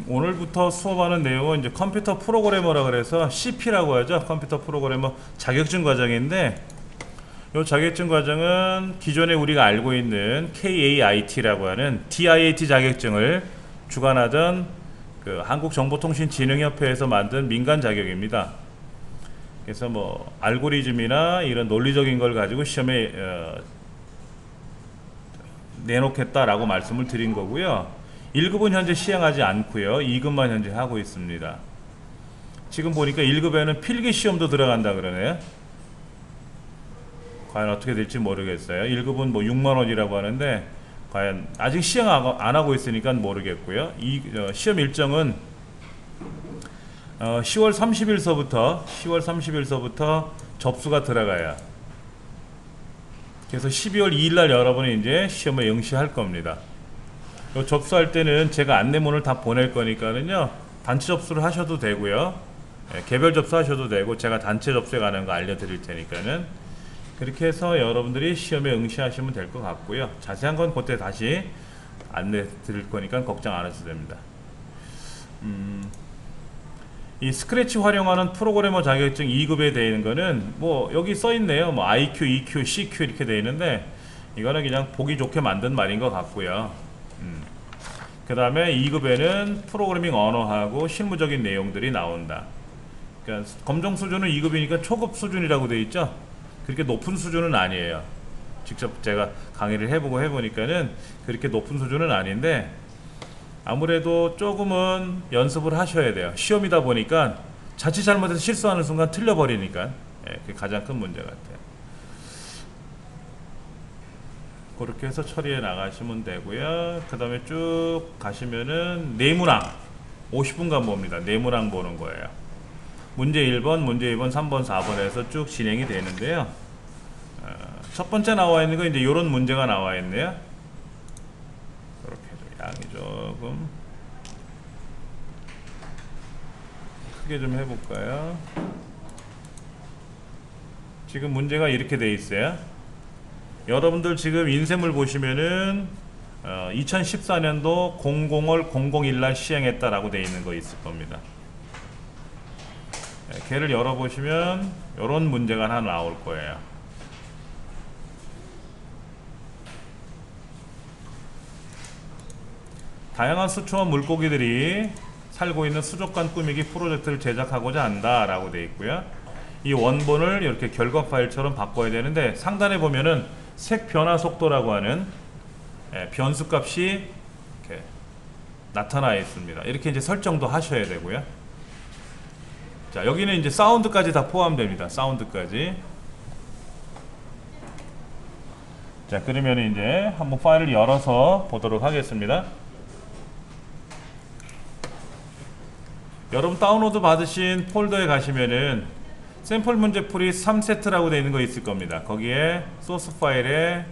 오늘부터 수업하는 내용은 이제 컴퓨터 프로그래머라 그래서 CP라고 하죠. 컴퓨터 프로그래머 자격증 과정인데, 이 자격증 과정은 기존에 우리가 알고 있는 KAIT라고 하는 DIAT 자격증을 주관하던 그 한국정보통신진흥협회에서 만든 민간 자격입니다. 그래서 뭐 알고리즘이나 이런 논리적인 걸 가지고 시험에 내놓겠다라고 말씀을 드린 거고요. 1급은 현재 시행하지 않고요. 2급만 현재 하고 있습니다. 지금 보니까 1급에는 필기시험도 들어간다 그러네요. 과연 어떻게 될지 모르겠어요. 1급은 뭐 6만원이라고 하는데 과연 아직 시행 안 하고 있으니까 모르겠고요. 시험 일정은 10월 30일서부터 접수가 들어가야, 그래서 12월 2일날 여러분이 이제 시험을 응시할 겁니다. 접수할 때는 제가 안내문을 다 보낼 거니까는요, 단체 접수를 하셔도 되고요, 개별 접수하셔도 되고, 제가 단체 접수에 관한 거 알려드릴 테니까는 그렇게 해서 여러분들이 시험에 응시하시면 될 것 같고요. 자세한 건 그때 다시 안내 드릴 거니까 걱정 안 하셔도 됩니다. 이 스크래치 활용하는 프로그래머 자격증 2급에 되어 있는 거는 뭐 여기 써 있네요. 뭐 IQ, EQ, CQ 이렇게 되어 있는데 이거는 그냥 보기 좋게 만든 말인 것 같고요. 그 다음에 2급에는 프로그래밍 언어하고 실무적인 내용들이 나온다. 그러니까 검정 수준은 2급이니까 초급 수준이라고 되어 있죠. 그렇게 높은 수준은 아니에요. 직접 제가 강의를 해보니까는 그렇게 높은 수준은 아닌데, 아무래도 조금은 연습을 하셔야 돼요. 시험이다 보니까 자칫 잘못해서 실수하는 순간 틀려버리니까, 그게 가장 큰 문제 같아요. 그렇게 해서 처리해 나가시면 되고요. 그 다음에 쭉 가시면은 내문항 50분간 봅니다. 내문항 보는 거예요. 문제 1번, 문제 2번, 3번, 4번에서 쭉 진행이 되는데요. 첫 번째 나와 있는 거 이제 이런 문제가 나와 있네요. 이렇게 양이 조금 크게 좀 해볼까요? 지금 문제가 이렇게 돼 있어요. 여러분들 지금 인쇄물 보시면은 2014년도 00월 001날 시행했다라고 돼 있는 거 있을 겁니다. 걔를 열어보시면 이런 문제가 하나 나올 거예요. 다양한 수초와 물고기들이 살고 있는 수족관 꾸미기 프로젝트를 제작하고자 한다 라고 되어 있고요. 이 원본을 이렇게 결과 파일처럼 바꿔야 되는데, 상단에 보면은 색 변화 속도라고 하는 변수값이 이렇게 나타나 있습니다. 이렇게 이제 설정도 하셔야 되고요. 자, 여기는 이제 사운드까지 다 포함됩니다. 사운드까지. 자, 그러면 이제 한번 파일을 열어서 보도록 하겠습니다. 여러분 다운로드 받으신 폴더에 가시면은 샘플 문제풀이 3세트라고 되어 있는 거 있을 겁니다. 거기에 소스 파일에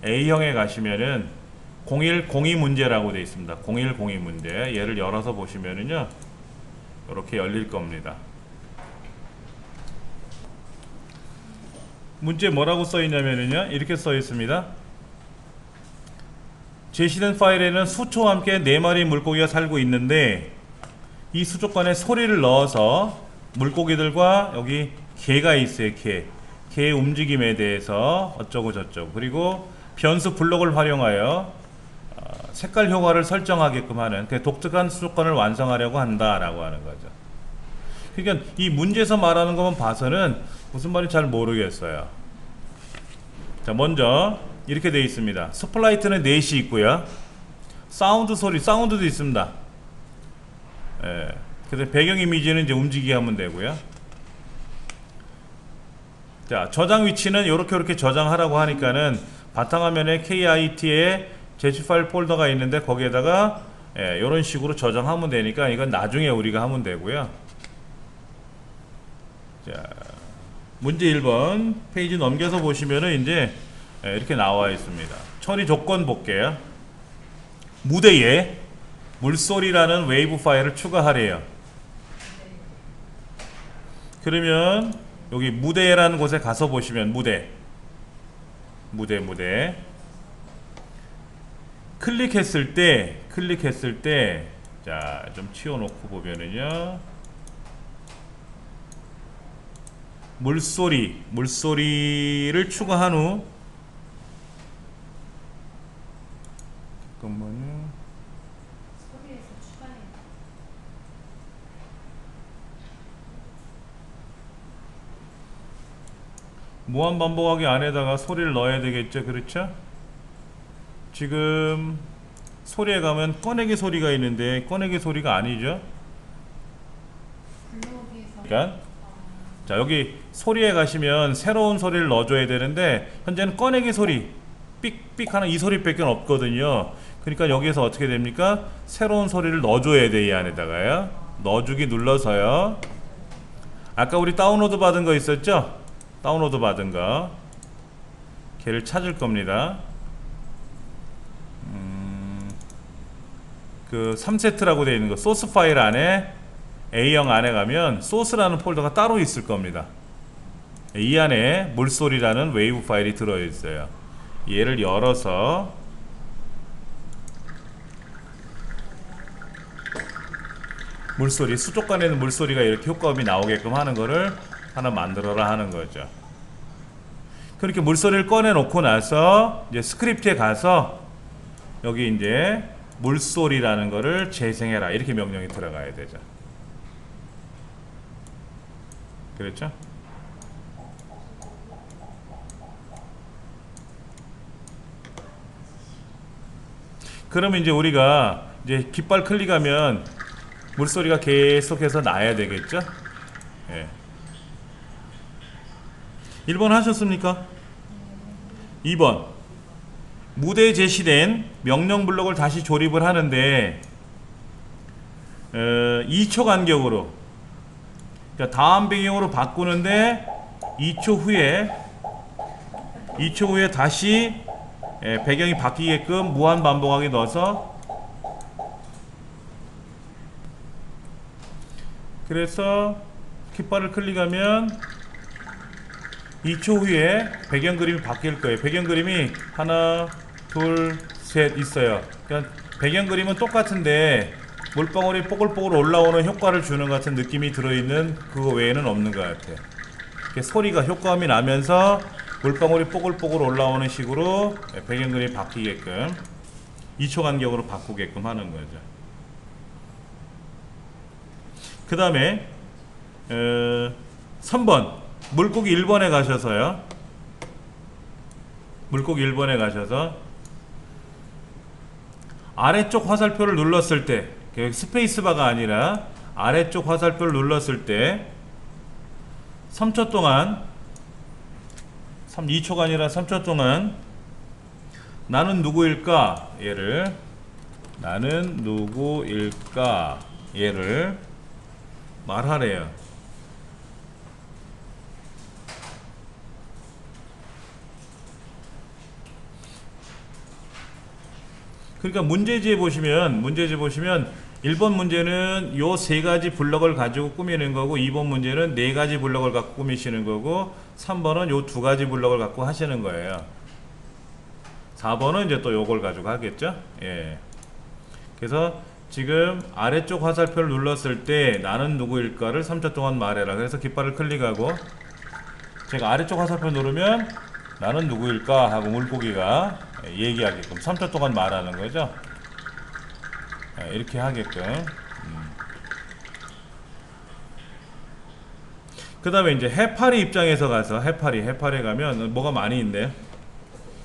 A형에 가시면은 0102 문제라고 되어 있습니다. 0102 문제. 얘를 열어서 보시면은요, 이렇게 열릴 겁니다. 문제 뭐라고 써 있냐면은요, 이렇게 써 있습니다. 제시된 파일에는 수초와 함께 4마리 물고기가 살고 있는데, 이 수족관에 소리를 넣어서 물고기들과 여기 개가 있어요. 개의 움직임에 대해서 어쩌고 저쩌고, 그리고 변수 블록을 활용하여 색깔 효과를 설정하게끔 하는 그 독특한 수족관을 완성하려고 한다라고 하는 거죠. 그러니까 이 문제에서 말하는 것만 봐서는 무슨 말인지 잘 모르겠어요. 자, 먼저 이렇게 되어 있습니다. 스플라이트는 4시 있고요. 사운드 소리, 사운드도 있습니다. 그래서 배경 이미지는 이제 움직이게 하면 되고요. 자, 저장 위치는 이렇게 저장하라고 하니까는 바탕화면에 KIT의 제시 파일 폴더가 있는데 거기에다가 이런 식으로 저장하면 되니까 이건 나중에 우리가 하면 되고요. 자, 문제 1번 페이지 넘겨서 보시면은 이제 이렇게 나와 있습니다. 처리 조건 볼게요. 무대에 물소리라는 웨이브 파일을 추가하래요. 그러면 여기 무대라는 곳에 가서 보시면 무대 클릭했을 때 자, 좀 치워놓고 보면은요, 물소리를 추가한 후, 잠깐만요. 무한 반복하기 안에다가 소리를 넣어야 되겠죠, 그렇죠? 지금 소리에 가면 꺼내기 소리가 있는데 꺼내기 소리가 아니죠. 그러니까 자, 여기 소리에 가시면 새로운 소리를 넣어줘야 되는데 현재는 꺼내기 소리 삑삑 하는 이 소리밖에 없거든요. 그러니까 여기에서 어떻게 됩니까? 새로운 소리를 넣어줘야 돼. 이 안에다가요, 넣어주기 눌러서요. 아까 우리 다운로드 받은 거 있었죠? 다운로드 받은 거 걔를 찾을 겁니다. 그 3세트라고 되어 있는 거, 소스 파일 안에 A형 안에 가면 소스라는 폴더가 따로 있을 겁니다. 이 안에 물소리라는 웨이브 파일이 들어있어요. 얘를 열어서 물소리, 수족관에 있는 물소리가 이렇게 효과음이 나오게끔 하는 거를 하나 만들어라 하는 거죠. 그렇게 물소리를 꺼내 놓고 나서 이제 스크립트에 가서 여기 이제 물소리라는 거를 재생해라 이렇게 명령이 들어가야 되죠. 그렇죠? 그러면 이제 우리가 이제 깃발 클릭하면 물소리가 계속해서 나야 되겠죠? 예. 1번 하셨습니까? 2번 무대에 제시된 명령 블록을 다시 조립을 하는데 2초 간격으로, 그러니까 다음 배경으로 바꾸는데 2초 후에 다시 배경이 바뀌게끔 무한 반복하게 넣어서, 그래서 깃발을 클릭하면 2초 후에 배경 그림이 바뀔 거예요. 배경 그림이 하나, 둘, 셋 있어요. 그러니까 배경 그림은 똑같은데 물방울이 뽀글뽀글 올라오는 효과를 주는 같은 느낌이 들어있는 그거 외에는 없는 것 같아요. 소리가 효과음이 나면서 물방울이 뽀글뽀글 올라오는 식으로 배경 그림이 바뀌게끔 2초 간격으로 바꾸게끔 하는 거죠. 그 다음에 3번 물고기 1번에 가셔서요, 물고기 1번에 가셔서 아래쪽 화살표를 눌렀을 때, 스페이스바가 아니라 아래쪽 화살표를 눌렀을 때 3초 동안, 2초가 아니라 3초 동안 나는 누구일까? 얘를 나는 누구일까? 얘를 말하래요. 그러니까 문제지에 보시면 1번 문제는 요 세 가지 블럭을 가지고 꾸미는 거고, 2번 문제는 네 가지 블럭을 갖고 꾸미시는 거고, 3번은 요 두 가지 블럭을 갖고 하시는 거예요. 4번은 이제 또 요걸 가지고 하겠죠. 예. 그래서 지금 아래쪽 화살표를 눌렀을 때 나는 누구일까를 3초 동안 말해라. 그래서 깃발을 클릭하고 제가 아래쪽 화살표 누르면 나는 누구일까 하고 물고기가 얘기하게끔 3초 동안 말하는 거죠. 이렇게 하게끔. 그 다음에 이제 해파리 입장에서 가서 해파리에 가면 뭐가 많이 있네요.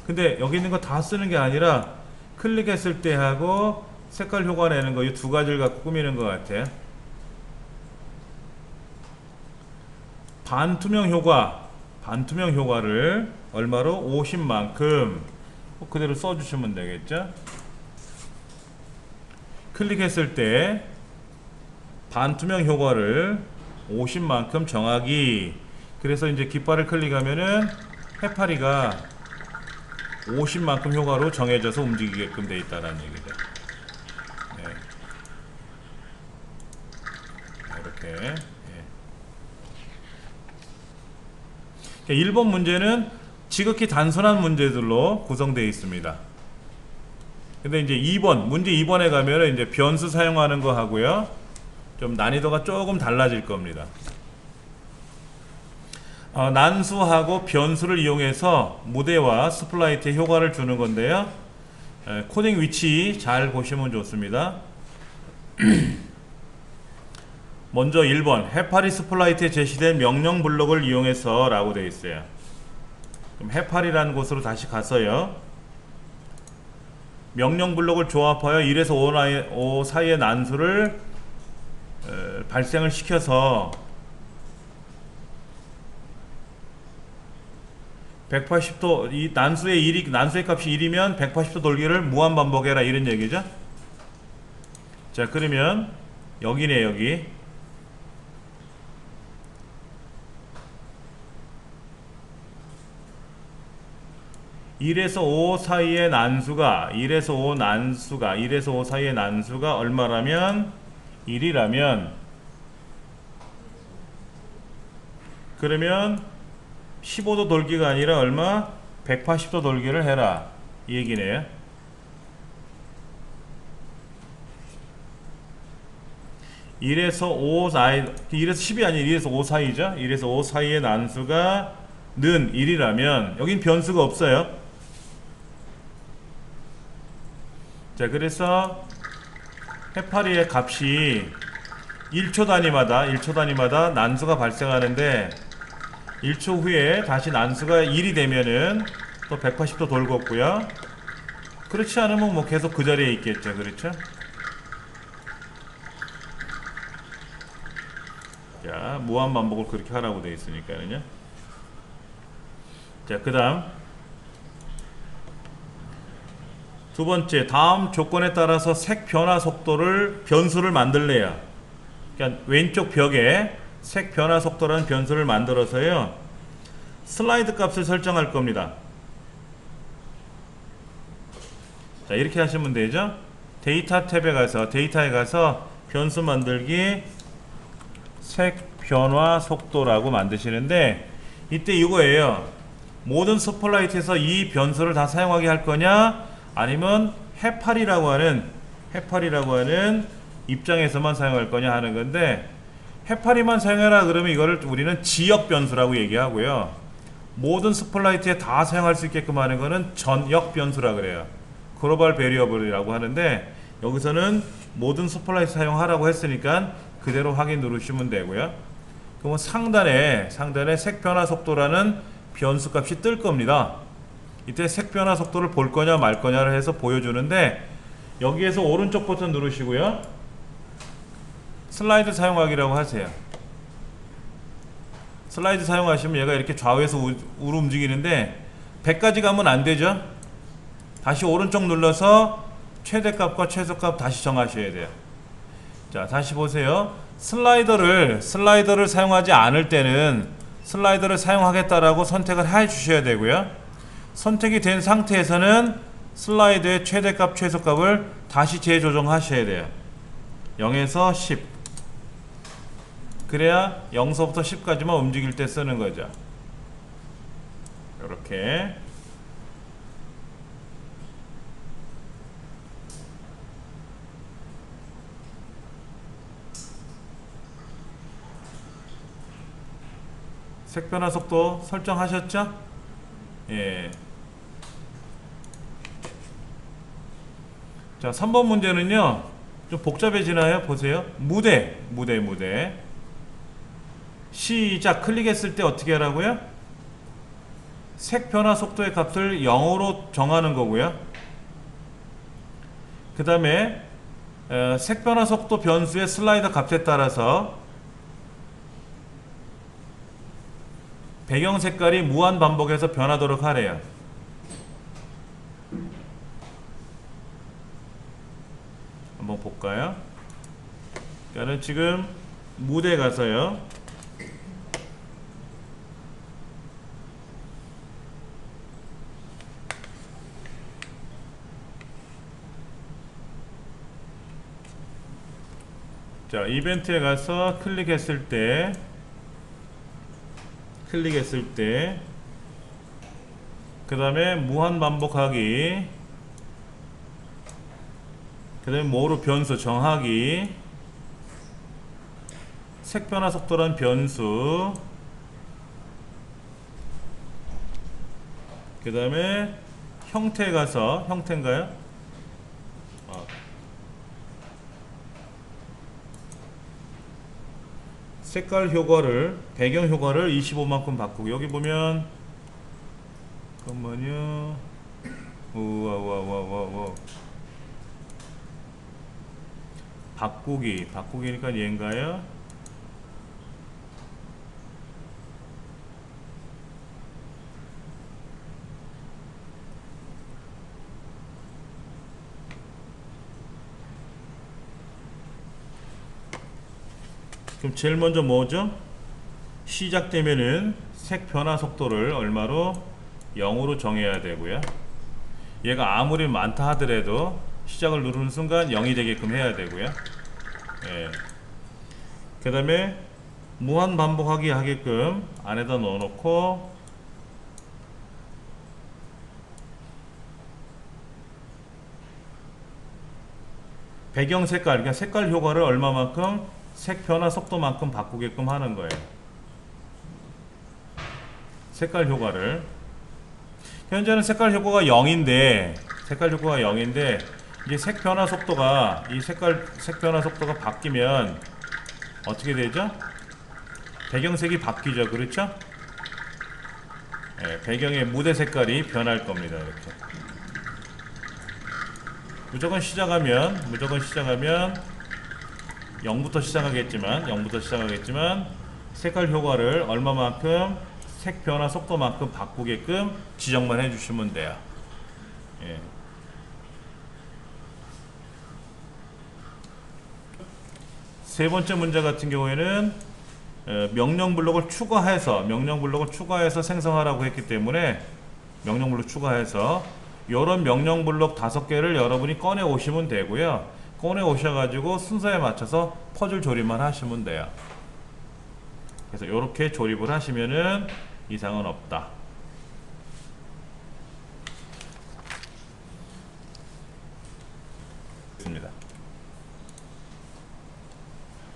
근데 여기 있는 거 다 쓰는 게 아니라 클릭했을 때 하고 색깔 효과 내는 거 이 두 가지를 갖고 꾸미는 것 같아요. 반투명 효과를 얼마로? 50만큼 그대로 써주시면 되겠죠. 클릭했을 때 반투명 효과를 50만큼 정하기. 그래서 이제 깃발을 클릭하면은 해파리가 50만큼 효과로 정해져서 움직이게끔 되어 있다는 얘기죠. 네. 이렇게. 네. 1번 문제는 지극히 단순한 문제들로 구성되어 있습니다. 근데 이제 2번, 문제 2번에 가면은 이제 변수 사용하는 거 하고요. 좀 난이도가 조금 달라질 겁니다. 난수하고 변수를 이용해서 무대와 스플라이트에 효과를 주는 건데요. 코딩 위치 잘 보시면 좋습니다. 먼저 1번 해파리 스플라이트에 제시된 명령 블록을 이용해서 라고 되어 있어요. 그럼 해파리라는 곳으로 다시 가서요. 명령 블록을 조합하여 1에서 5 사이의 난수를 발생을 시켜서 180도 이 난수의 값이 1이면 180도 돌기를 무한 반복해라 이런 얘기죠. 자, 그러면 여기네. 여기 1에서 5 사이의 난수가 1에서 5 사이의 난수가 얼마라면 1이라면 그러면 15도 돌기가 아니라 얼마? 180도 돌기를 해라 이 얘기네요. (1에서 5) 사이 1에서 10이 아니라 1에서 5 사이죠. 1에서 5 사이의 난수가 는 1이라면 여긴 변수가 없어요. 자, 그래서 해파리의 값이 1초 단위마다 난수가 발생하는데 1초 후에 다시 난수가 1이 되면은 또 180도 돌겠고요. 그렇지 않으면 뭐 계속 그 자리에 있겠죠. 그렇죠? 자, 무한 반복을 그렇게 하라고 되어 있으니까요. 자, 그 다음 두 번째, 다음 조건에 따라서 색 변화 속도를 변수를 만들래요. 그러니까 왼쪽 벽에 색 변화 속도라는 변수를 만들어서요 슬라이드 값을 설정할 겁니다. 자, 이렇게 하시면 되죠. 데이터 탭에 가서 데이터에 가서 변수 만들기 색 변화 속도라고 만드시는데 이때 이거예요. 모든 스플라이트에서 이 변수를 다 사용하게 할 거냐 아니면 해파리라고 하는 입장에서만 사용할 거냐 하는 건데, 해파리만 사용해라 그러면 이거를 우리는 지역 변수라고 얘기하고요. 모든 스플라이트에 다 사용할 수 있게끔 하는 거는 전역 변수라 그래요. 글로벌 베리어블이라고 하는데 여기서는 모든 스플라이트 사용하라고 했으니까 그대로 확인 누르시면 되고요. 그러면 상단에 색 변화 속도라는 변수 값이 뜰 겁니다. 이때 색 변화 속도를 볼 거냐 말 거냐를 해서 보여주는데 여기에서 오른쪽 버튼 누르시고요. 슬라이드 사용하기라고 하세요. 슬라이드 사용하시면 얘가 이렇게 좌우에서 우로 움직이는데 100까지 가면 안 되죠. 다시 오른쪽 눌러서 최대값과 최소값 다시 정하셔야 돼요. 자, 다시 보세요. 슬라이더를 사용하지 않을 때는 슬라이더를 사용하겠다라고 선택을 해 주셔야 되고요. 선택이 된 상태에서는 슬라이드의 최대값, 최소값을 다시 재조정하셔야 돼요. 0에서 10. 그래야 0서부터 10까지만 움직일 때 쓰는 거죠. 이렇게. 색변화 속도 설정하셨죠? 예. 자, 3번 문제는요 좀 복잡해지나요? 보세요. 무대 시작. 클릭했을 때 어떻게 하라고요? 색 변화 속도의 값을 0으로 정하는 거고요. 그 다음에 색 변화 속도 변수의 슬라이더 값에 따라서 배경 색깔이 무한 반복해서 변하도록 하래요. 한번 볼까요? 그러니까 지금 무대 가서요. 자, 이벤트에 가서 클릭했을 때 그 다음에 무한 반복하기 그 다음에 뭐로 변수 정하기, 색 변화 속도란 변수, 그 다음에 형태 가서, 형태인가요? 색깔 효과를, 배경 효과를 25만큼 바꾸고, 여기 보면 잠깐만요. 우와 바꾸기니까 얘인가요? 그럼 제일 먼저 뭐죠? 시작되면은 색 변화 속도를 얼마로? 0으로 정해야 되고요. 얘가 아무리 많다 하더라도 시작을 누르는 순간 0이 되게끔 해야 되고요. 예. 그 다음에 무한 반복하기 하게끔 안에다 넣어놓고, 배경 색깔, 그러니까 색깔 효과를 얼마만큼? 색 변화 속도만큼 바꾸게끔 하는 거예요. 색깔 효과를. 현재는 색깔 효과가 0인데, 이제 색 변화 속도가, 이 색 변화 속도가 바뀌면 어떻게 되죠? 배경색이 바뀌죠. 그렇죠? 예, 배경의 무대 색깔이 변할 겁니다. 이렇게. 무조건 시작하면 0부터 시작하겠지만 색깔 효과를 얼마만큼, 색 변화 속도만큼 바꾸게끔 지정만 해주시면 돼요. 예. 세 번째 문제 같은 경우에는 명령 블록을 추가해서 생성하라고 했기 때문에, 명령 블록 추가해서 이런 명령 블록 5개를 여러분이 꺼내 오시면 되고요. 꺼내 오셔가지고 순서에 맞춰서 퍼즐 조립만 하시면 돼요. 그래서 이렇게 조립을 하시면은 이상은 없다.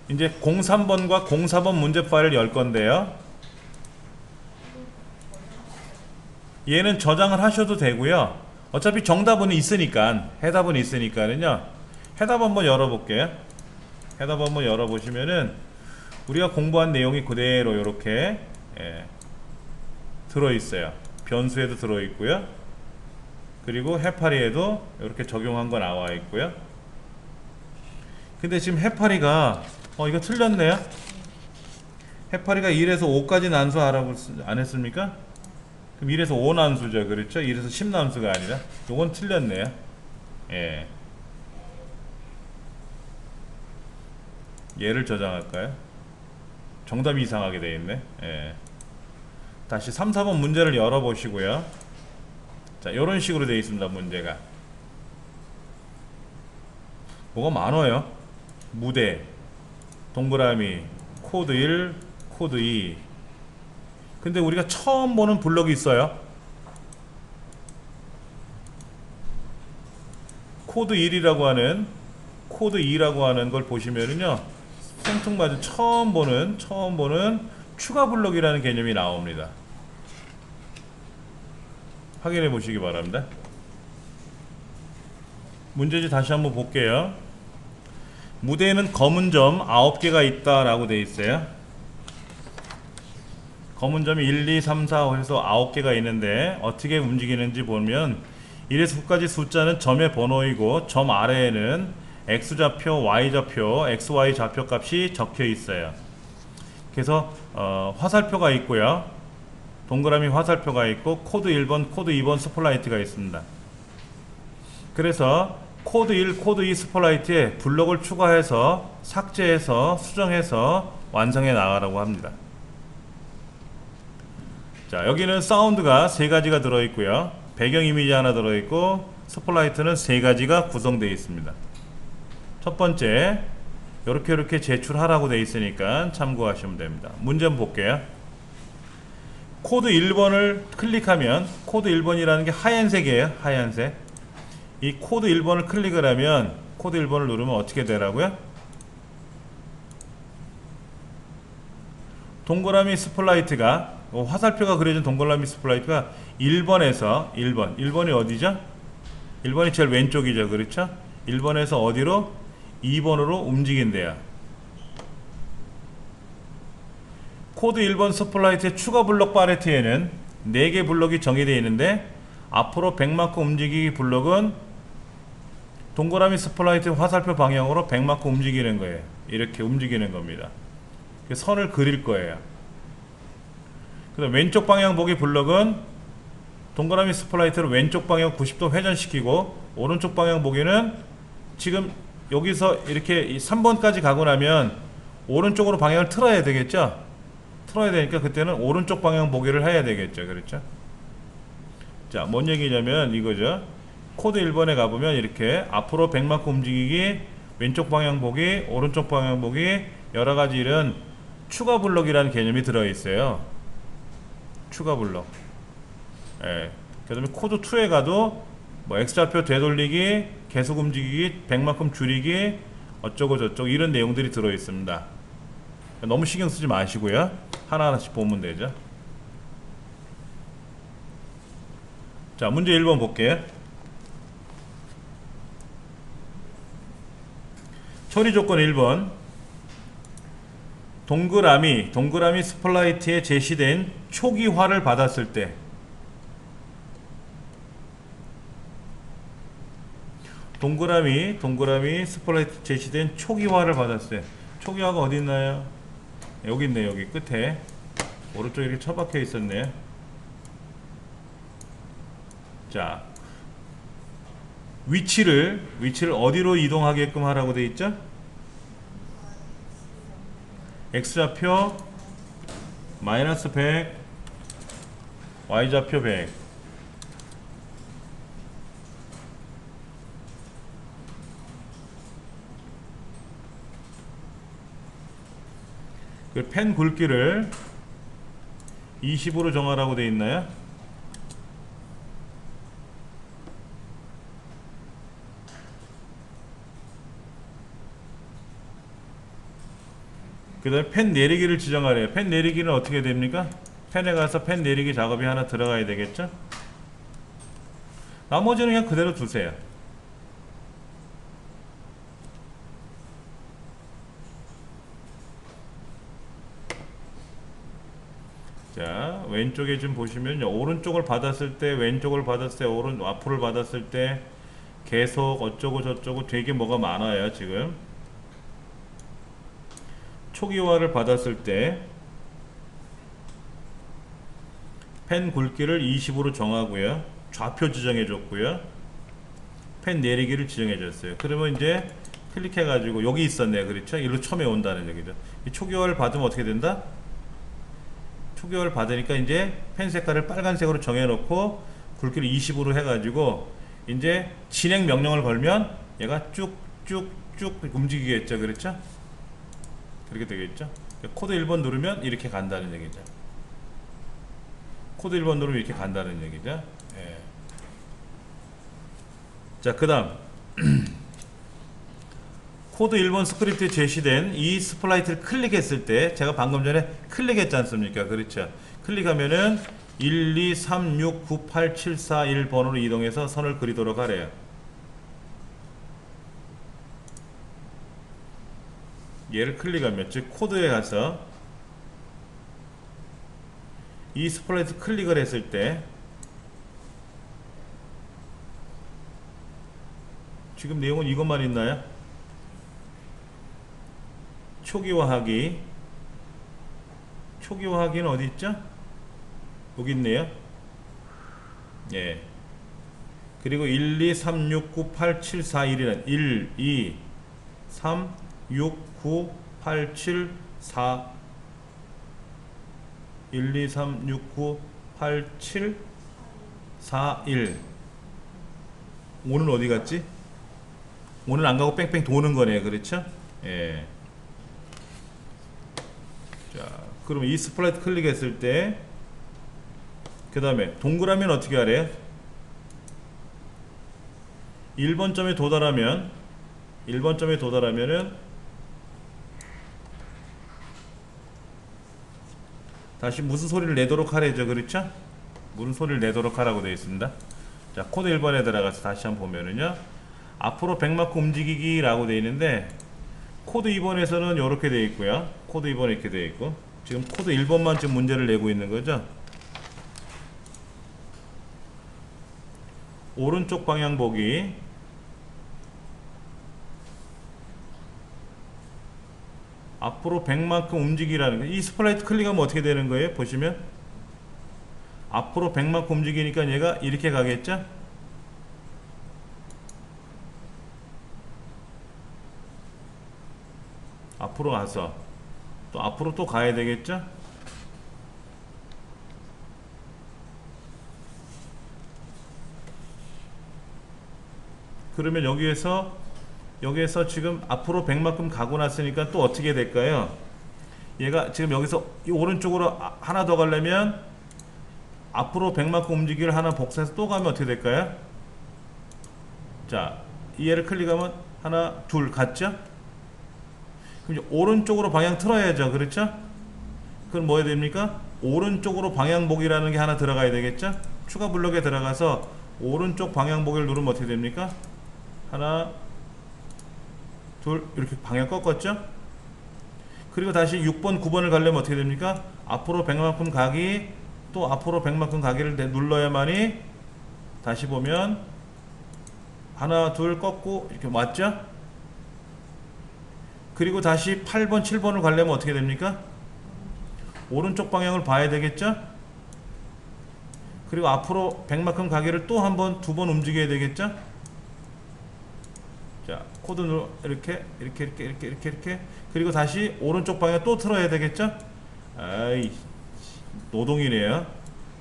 이제 03번과 04번 문제 파일을 열 건데요. 얘는 저장을 하셔도 되고요. 어차피 정답은 있으니까, 해답은 있으니까는요. 해답 한번 열어볼게요. 해답 한번 열어보시면은 우리가 공부한 내용이 그대로 이렇게 들어있어요. 변수에도 들어있고요. 그리고 해파리에도 이렇게 적용한 거 나와 있고요. 근데 지금 해파리가 이거 틀렸네요. 해파리가 1에서 5까지 난수하라고 안 했습니까? 그럼 1에서 5 난수죠. 그렇죠? 1에서 10 난수가 아니라. 요건 틀렸네요. 예. 얘를 저장할까요? 정답이 이상하게 되어 있네. 예. 다시 3, 4번 문제를 열어보시고요. 자, 이런 식으로 되어 있습니다. 문제가 뭐가 많아요. 무대, 동그라미, 코드 1, 코드 2. 근데 우리가 처음 보는 블럭이 있어요. 코드 1이라고 하는, 코드 2라고 하는 걸 보시면은요, 생뚱맞은 처음 보는 추가 블럭이라는 개념이 나옵니다. 확인해 보시기 바랍니다. 문제지 다시 한번 볼게요. 무대에는 검은 점 9개가 있다 라고 되어 있어요. 검은 점이 1, 2, 3, 4 해서 9개가 있는데 어떻게 움직이는지 보면 1에서 9까지 숫자는 점의 번호이고, 점 아래에는 X좌표, Y좌표, XY 좌표 값이 적혀 있어요. 그래서 화살표가 있고요. 동그라미 화살표가 있고, 코드 1번, 코드 2번 스포라이트가 있습니다. 그래서 코드 1, 코드 2 스포라이트에 블럭을 추가해서 삭제해서 수정해서 완성해 나가라고 합니다. 자, 여기는 사운드가 3가지가 들어있고요. 배경 이미지 하나 들어있고, 스포라이트는 3가지가 구성되어 있습니다. 첫 번째, 이렇게 제출하라고 되어 있으니까 참고하시면 됩니다. 문제 한번 볼게요. 코드 1번을 클릭하면, 코드 1번이라는 게 하얀색이에요. 하얀색. 이 코드 1번을 클릭을 하면 코드 1번을 누르면 어떻게 되라고요? 동그라미 스플라이트가 화살표가 그려진 동그라미 스플라이트가 1번에서 1번이 어디죠? 1번이 제일 왼쪽이죠. 그렇죠? 1번에서 어디로? 2번으로 움직인대요. 코드 1번 스플라이트의 추가 블록 팔레트에는 4개 블록이 정의되어 있는데 앞으로 100만큼 움직이기 블록은 동그라미 스플라이트 화살표 방향으로 100만큼 움직이는 거예요. 이렇게 움직이는 겁니다. 선을 그릴 거예요. 그 다음 왼쪽 방향 보기 블록은 동그라미 스플라이트를 왼쪽 방향 90도 회전시키고 오른쪽 방향 보기는 지금 여기서 이렇게 3번까지 가고 나면 오른쪽으로 방향을 틀어야 되겠죠. 틀어야 되니까 그때는 오른쪽 방향 보기를 해야 되겠죠. 그렇죠? 자, 뭔 얘기냐면 이거죠. 코드 1번에 가보면 이렇게 앞으로 100만큼 움직이기, 왼쪽 방향 보기, 오른쪽 방향 보기, 여러가지 이런 추가 블록이라는 개념이 들어있어요. 추가 블록. 예. 그 다음에 코드 2에 가도 뭐 X좌표 되돌리기, 계속 움직이기, 100만큼 줄이기, 어쩌고 저쩌고 이런 내용들이 들어있습니다. 너무 신경 쓰지 마시고요. 하나하나씩 보면 되죠. 자, 문제 1번 볼게요. 처리 조건 1번. 동그라미 스플라이트에 제시된 초기화를 받았을 때 동그라미 스플라이트 제시된 초기화를 받았을 때 초기화가 어디 있나요? 여기 있네. 여기 끝에 오른쪽에 이렇게 처박혀 있었네. 자, 위치를 어디로 이동하게끔 하라고 되어 있죠? X좌표 마이너스 100, Y좌표 100. 그 펜 굵기를 20으로 정하라고 되어 있나요? 그 다음에 펜 내리기를 지정하래요. 펜 내리기는 어떻게 됩니까? 펜에 가서 펜 내리기 작업이 하나 들어가야 되겠죠? 나머지는 그냥 그대로 두세요. 자, 왼쪽에 좀 보시면 오른쪽을 받았을 때, 왼쪽을 받았을 때, 앞으로를 받았을 때 계속 어쩌고 저쩌고 되게 뭐가 많아요. 지금 초기화를 받았을 때 펜 굵기를 20으로 정하고요. 좌표 지정해 줬고요. 펜 내리기를 지정해 줬어요. 그러면 이제 클릭해 가지고 여기 있었네요. 그렇죠? 이리로 처음에 온다는 얘기죠. 이 초기화를 받으면 어떻게 된다? 초기화를 받으니까 이제 펜 색깔을 빨간색으로 정해 놓고 굵기를 20으로 해 가지고 이제 진행 명령을 걸면 얘가 쭉쭉쭉 움직이겠죠. 그렇죠? 그렇게 되겠죠. 코드 1번 누르면 이렇게 간다는 얘기죠. 코드 1번 누르면 이렇게 간다는 얘기죠. 예. 자, 그 다음 코드 1번 스크립트에 제시된 이 스플라이트를 클릭했을 때 제가 방금 전에 클릭했지 않습니까? 그렇죠. 클릭하면은 1, 2, 3, 6, 9, 8, 7, 4, 1번으로 이동해서 선을 그리도록 하래요. 얘를 클릭하면, 즉 코드에 가서 이 스플라이트 클릭을 했을 때 지금 내용은 이것만 있나요? 초기화하기는 어디 있죠? 여기 있네요. 예. 그리고 1, 2, 3, 6, 9, 8, 7, 4, 1이란 1, 2, 3, 6, 9, 8, 7, 4 1, 2, 3, 6, 9, 8, 7, 4, 1 5는 어디 갔지? 5는 안 가고 뺑뺑 도는 거네요. 그렇죠? 예. 자, 그럼 이 스플라이트 클릭했을 때 그 다음에 동그라미는 어떻게 하래요? 1번 점에 도달하면 1번 점에 도달하면은 다시 무슨 소리를 내도록 하래죠. 그렇죠? 무슨 소리를 내도록 하라고 되어 있습니다. 자, 코드 1번에 들어가서 다시 한번 보면은요, 앞으로 100만큼 움직이기 라고 되어 있는데, 코드 2번에서는 이렇게 되어 있고요, 코드 2번에 이렇게 되어 있고, 지금 코드 1번만 지금 문제를 내고 있는 거죠. 오른쪽 방향 보기, 앞으로 100만큼 움직이라는 거. 이 스플라이트 클릭하면 어떻게 되는 거예요? 보시면 앞으로 100만큼 움직이니까 얘가 이렇게 가겠죠? 앞으로 가서 또 앞으로 또 가야 되겠죠? 그러면 여기에서 지금 앞으로 100만큼 가고 났으니까 또 어떻게 될까요? 얘가 지금 여기서 이 오른쪽으로 하나 더 가려면 앞으로 100만큼 움직이기를 하나 복사해서 또 가면 어떻게 될까요? 자, 얘를 클릭하면 하나, 둘 갔죠? 그럼 이제 오른쪽으로 방향 틀어야죠. 그렇죠? 그럼 뭐 해야 됩니까? 오른쪽으로 방향 보기라는 게 하나 들어가야 되겠죠? 추가 블럭에 들어가서 오른쪽 방향 보기를 누르면 어떻게 됩니까? 하나, 둘, 이렇게 방향 꺾었죠? 그리고 다시 6번, 9번을 가려면 어떻게 됩니까? 앞으로 100만큼 가기, 또 앞으로 100만큼 가기를 눌러야만이 다시 보면 하나, 둘 꺾고 이렇게 맞죠? 그리고 다시 8번, 7번을 가려면 어떻게 됩니까? 오른쪽 방향을 봐야 되겠죠? 그리고 앞으로 100만큼 가기를 또 한 번, 두 번 움직여야 되겠죠? 자, 코드 이렇게 그리고 다시 오른쪽 방향 또 틀어야 되겠죠? 아이, 노동이네요.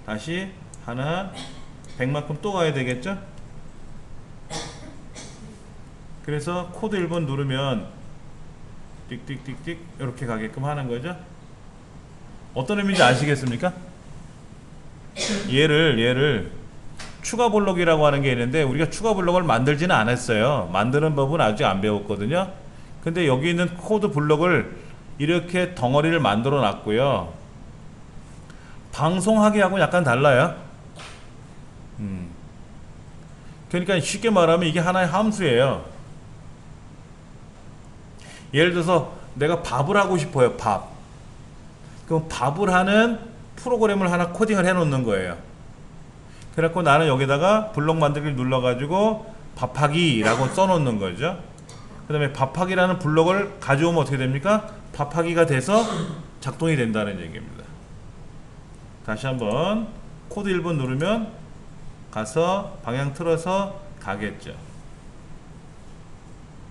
다시 하나, 100만큼 또 가야 되겠죠? 그래서 코드 1번 누르면 띡띡띡띡 이렇게 가게끔 하는 거죠. 어떤 의미인지 아시겠습니까? 얘를 추가 블록이라고 하는 게 있는데, 우리가 추가 블록을 만들지는 않았어요. 만드는 법은 아직 안 배웠거든요. 근데 여기 있는 코드 블록을 이렇게 덩어리를 만들어 놨고요. 방송하기하고 약간 달라요. 그러니까 쉽게 말하면 이게 하나의 함수예요. 예를 들어서 내가 밥을 하고 싶어요. 밥. 그럼 밥을 하는 프로그램을 하나 코딩을 해 놓는 거예요. 그래갖고 나는 여기다가 블록 만들기를 눌러가지고 밥하기 라고 써놓는 거죠. 그 다음에 밥하기라는 블록을 가져오면 어떻게 됩니까? 밥하기가 돼서 작동이 된다는 얘기입니다. 다시 한번 코드 1번 누르면 가서 방향 틀어서 가겠죠.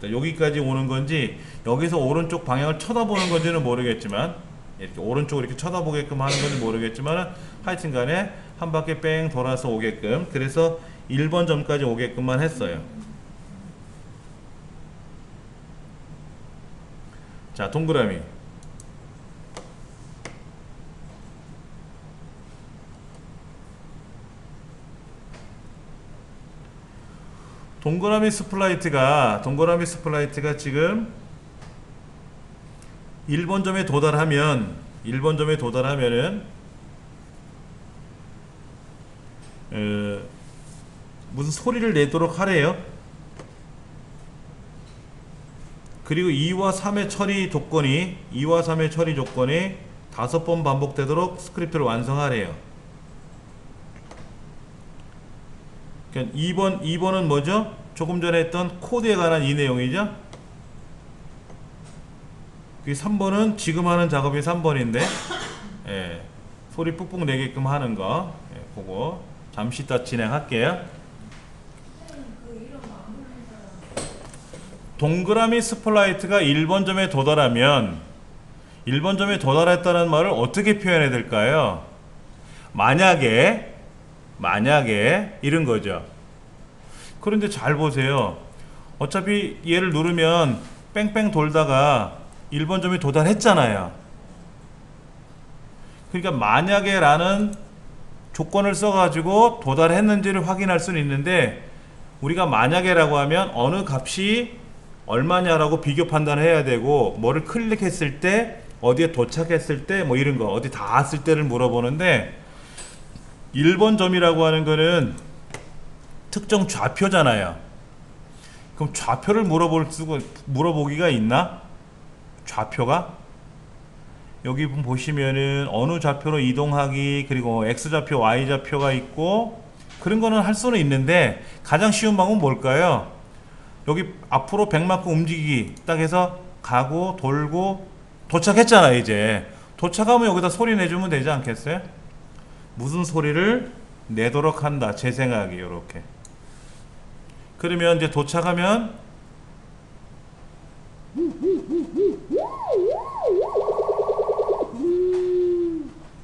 여기까지 오는 건지 여기서 오른쪽 방향을 쳐다보는 건지는 모르겠지만, 이렇게 오른쪽으로 이렇게 쳐다보게끔 하는 건지 모르겠지만, 하여튼 간에 한 바퀴 뺑 돌아서 오게끔, 그래서 1번 점까지 오게끔만 했어요. 자, 동그라미. 동그라미 스플라이트가 지금 1번 점에 도달하면은 무슨 소리를 내도록 하래요. 그리고 2와 3의 처리 조건이 5번 반복되도록 스크립트를 완성하래요. 그러니까 2번은 뭐죠? 조금 전에 했던 코드에 관한 이 내용이죠. 3번은 지금 하는 작업이 3번인데, 예, 소리 뿍뿍 내게끔 하는 거, 예, 그거 잠시 이따 진행할게요. 동그라미 스플라이트가 1번 점에 도달하면 1번 점에 도달했다는 말을 어떻게 표현해야 될까요? 만약에 이런 거죠. 그런데 잘 보세요. 어차피 얘를 누르면 뺑뺑 돌다가 1번 점에 도달했잖아요. 그러니까 만약에 라는 조건을 써가지고 도달했는지를 확인할 수는 있는데, 우리가 만약에 라고 하면 어느 얼마냐라고 비교 판단을 해야 되고, 뭐를 클릭했을 때 어디에 도착했을 때 뭐 이런 거 어디 닿았을 때를 물어보는데, 1번 점이라고 하는 거는 특정 좌표잖아요. 그럼 좌표를 물어보기가 있나? 좌표가? 여기 보시면은 어느 좌표로 이동하기, 그리고 X좌표, Y좌표가 있고, 그런 거는 할 수는 있는데, 가장 쉬운 방법은 뭘까요? 여기 앞으로 100만큼 움직이기 딱 해서 가고 돌고 도착했잖아. 이제 도착하면 여기다 소리 내주면 되지 않겠어요? 무슨 소리를 내도록 한다. 재생하기. 이렇게. 그러면 이제 도착하면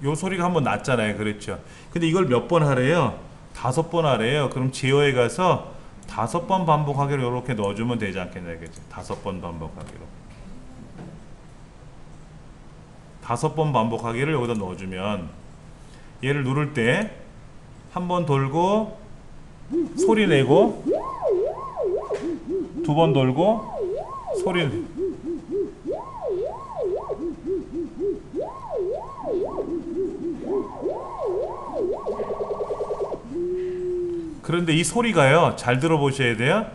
요 소리가 한번 났잖아요. 그렇죠? 근데 이걸 몇 번 하래요? 5번 하래요. 그럼 제어에 가서 5번 반복하기로 이렇게 넣어주면 되지 않겠냐. 그죠? 5번 반복하기로. 5번 반복하기를 여기다 넣어주면, 얘를 누를 때 한 번 돌고 소리 내고, 2번 돌고 소리 내. 그런데 이 소리가요, 잘 들어보셔야 돼요.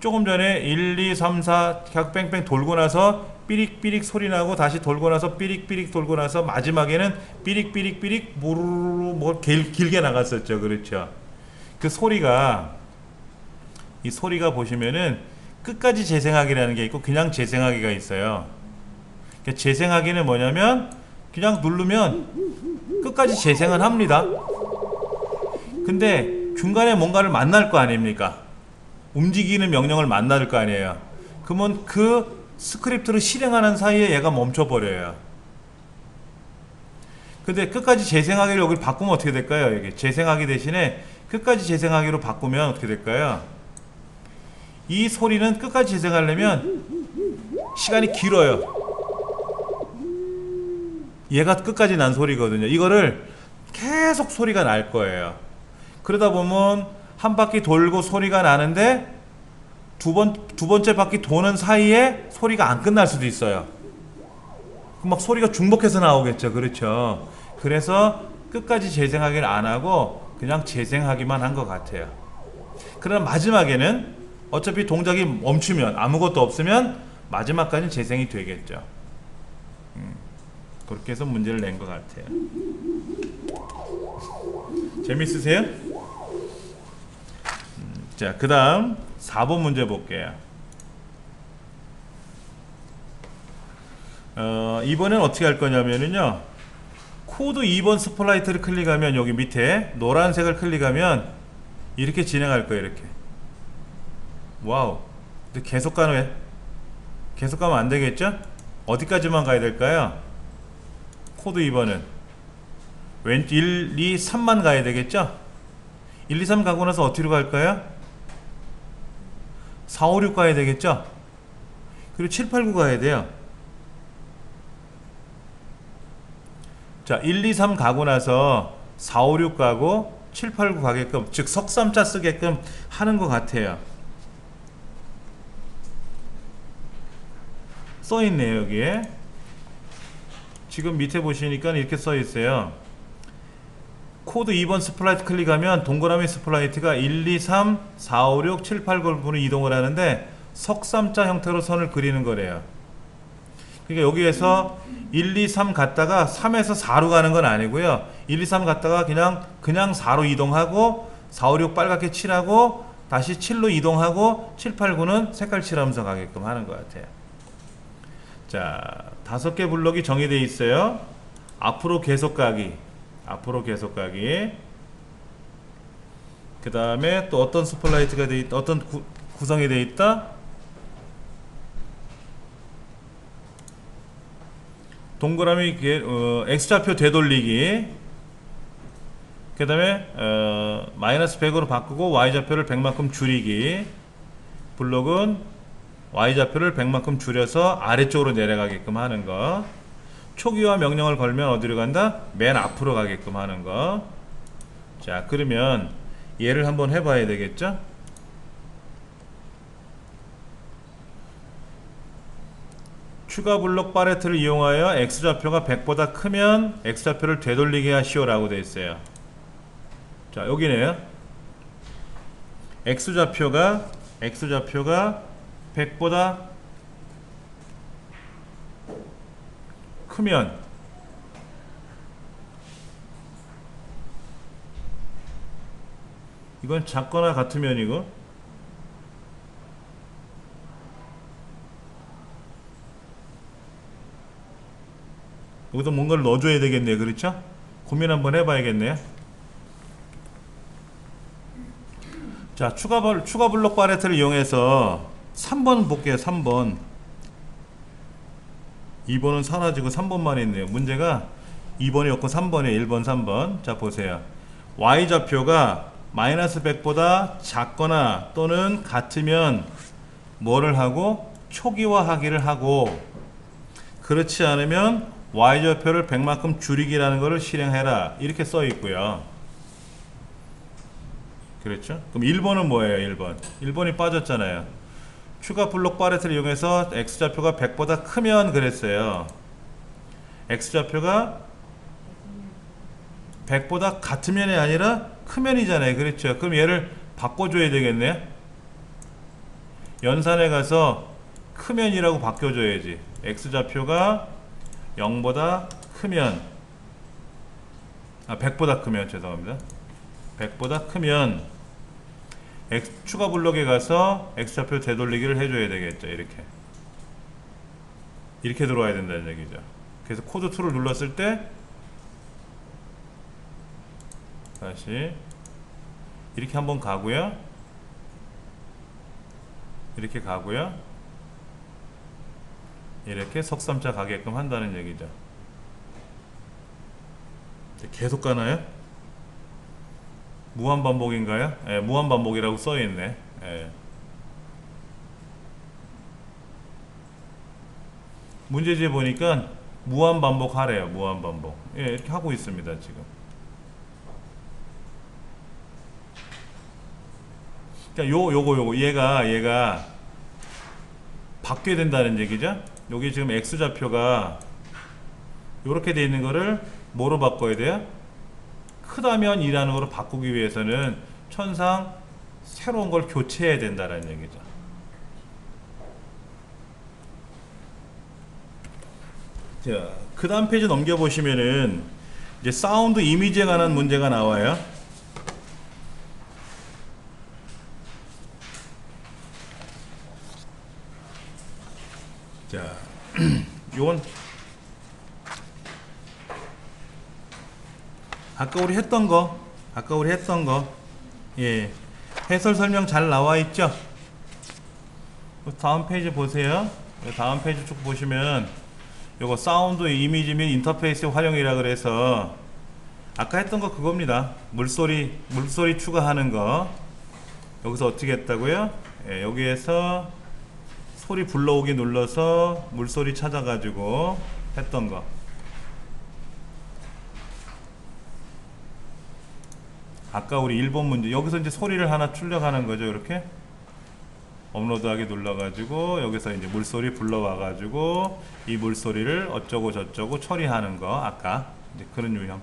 조금 전에 1, 2, 3, 4 뺑뺑 돌고 나서 삐릭삐릭 소리 나고, 다시 돌고 나서 삐릭삐릭 돌고 나서 마지막에는 삐릭삐릭삐릭 무르르 뭐 길게 나갔었죠. 그렇죠? 그 소리가, 이 소리가 보시면은 끝까지 재생하기라는 게 있고 그냥 재생하기가 있어요. 그러니까 재생하기는 뭐냐면 그냥 누르면 끝까지 재생을 합니다. 근데 중간에 뭔가를 만날 거 아닙니까? 움직이는 명령을 만날 거 아니에요. 그러면 그 스크립트를 실행하는 사이에 얘가 멈춰버려요. 근데 끝까지 재생하기를 여기를 바꾸면 어떻게 될까요? 이게 재생하기 대신에 끝까지 재생하기로 바꾸면 어떻게 될까요? 이 소리는 끝까지 재생하려면 시간이 길어요. 얘가 끝까지 난 소리거든요. 이거를 계속 소리가 날 거예요. 그러다 보면 한 바퀴 돌고 소리가 나는데 두 번째 바퀴 도는 사이에 소리가 안 끝날 수도 있어요. 막 소리가 중복해서 나오겠죠. 그렇죠? 그래서 끝까지 재생하기를 안 하고 그냥 재생하기만 한 것 같아요. 그러나 마지막에는 어차피 동작이 멈추면, 아무것도 없으면 마지막까지 재생이 되겠죠. 그렇게 해서 문제를 낸 것 같아요. 재밌으세요? 자, 그 다음 4번 문제 볼게요. 이번엔 어떻게 할 거냐면요, 코드 2번 스플라이트를 클릭하면 여기 밑에 노란색을 클릭하면 이렇게 진행할 거예요. 이렇게. 와우. 근데 계속 가면 안 되겠죠? 어디까지만 가야 될까요? 코드 2번은 왼 1, 2, 3만 가야 되겠죠? 1, 2, 3 가고 나서 어디로 갈까요? 4, 5, 6 가야 되겠죠? 그리고 7, 8, 9 가야 돼요. 자, 1, 2, 3 가고 나서 4, 5, 6 가고 7, 8, 9 가게끔, 즉 석삼자 쓰게끔 하는 것 같아요. 써있네요. 여기에 지금 밑에 보시니까 이렇게 써있어요. 코드 2번 스플라이트 클릭하면 동그라미 스플라이트가 1, 2, 3, 4, 5, 6, 7, 8, 9로 이동을 하는데 석삼자 형태로 선을 그리는 거래요. 그러니까 여기에서 1, 2, 3 갔다가 3에서 4로 가는 건 아니고요. 1, 2, 3 갔다가 그냥 4로 이동하고 4, 5, 6 빨갛게 칠하고 다시 7로 이동하고 7, 8, 9는 색깔 칠하면서 가게끔 하는 것 같아요. 자, 5개 블록이 정의되어 있어요. 앞으로 계속 가기, 그 다음에 또 어떤 스플라이트가 되어 있다, 어떤 구성이 되어 있다. 동그라미 X좌표 되돌리기, 그 다음에 마이너스 100으로 바꾸고 Y좌표를 100만큼 줄이기. 블록은 Y좌표를 100만큼 줄여서 아래쪽으로 내려가게끔 하는 거. 초기화 명령을 걸면 어디로 간다? 맨 앞으로 가게끔 하는 거. 자, 그러면 얘를 한번 해봐야 되겠죠? 추가 블록 파레트를 이용하여 x좌표가 100보다 크면 x좌표를 되돌리게 하시오 라고 되어 있어요. 자, 여기네요. x좌표가 100보다 크면 이건 작거나 같으면 이거 여기서 뭔가를 넣어줘야 되겠네요. 그렇죠? 고민 한번 해봐야겠네요. 자, 추가 블록 파레트를 이용해서 3번 볼게요. 3번 2번은 사라지고 3번만 있네요. 문제가 2번이었고 3번이에요. 1번 3번. 자, 보세요. y좌표가 마이너스 100보다 작거나 또는 같으면 뭐를 하고? 초기화하기를 하고, 그렇지 않으면 y좌표를 100만큼 줄이기라는 것을 실행해라 이렇게 써 있고요. 그렇죠? 그럼 1번은 뭐예요? 1번이 빠졌잖아요. 추가 블록 파레트를 이용해서 x좌표가 100보다 크면 그랬어요. x좌표가 100보다 같으면이 아니라 크면이잖아요. 그렇죠? 그럼 얘를 바꿔줘야 되겠네. 연산에 가서 크면이라고 바꿔줘야지. x좌표가 0보다 크면 100보다 크면 죄송합니다. 100보다 크면 추가 블록에 가서 x좌표 되돌리기를 해줘야 되겠죠. 이렇게 들어와야 된다는 얘기죠. 그래서 코드 2를 눌렀을 때 다시 이렇게 한번 가고요. 이렇게 석삼자 가게끔 한다는 얘기죠. 계속 가나요? 무한반복인가요? 예, 무한반복이라고 써있네. 예. 문제지에 보니까 무한반복 하래요. 무한반복. 예, 이렇게 하고 있습니다. 지금. 그러니까 요거 얘가 바뀌어야 된다는 얘기죠. 여기 지금 x좌표가 요렇게 돼 있는 거를 뭐로 바꿔야 돼요? 크다면 이라는 거로 바꾸기 위해서는 천상 새로운 걸 교체해야 된다는 얘기죠. 자, 그 다음 페이지 넘겨보시면은 이제 사운드 이미지에 관한 문제가 나와요. 자, 요건 아까 우리 했던 거 예, 해설 설명 잘 나와 있죠? 다음 페이지 보세요. 다음 페이지 쭉 보시면 요거 사운드 이미지 및 인터페이스 활용이라 그래서 아까 했던 거 그겁니다. 물소리 추가하는 거. 여기서 어떻게 했다고요? 예, 여기에서 소리 불러오기 눌러서 물소리 찾아가지고 했던 거. 아까 우리 1번 문제 여기서 이제 소리를 하나 출력하는 거죠. 이렇게 업로드하기 눌러가지고 여기서 이제 물소리 불러와가지고 이 물소리를 어쩌고 저쩌고 처리하는 거. 아까 이제 그런 유형.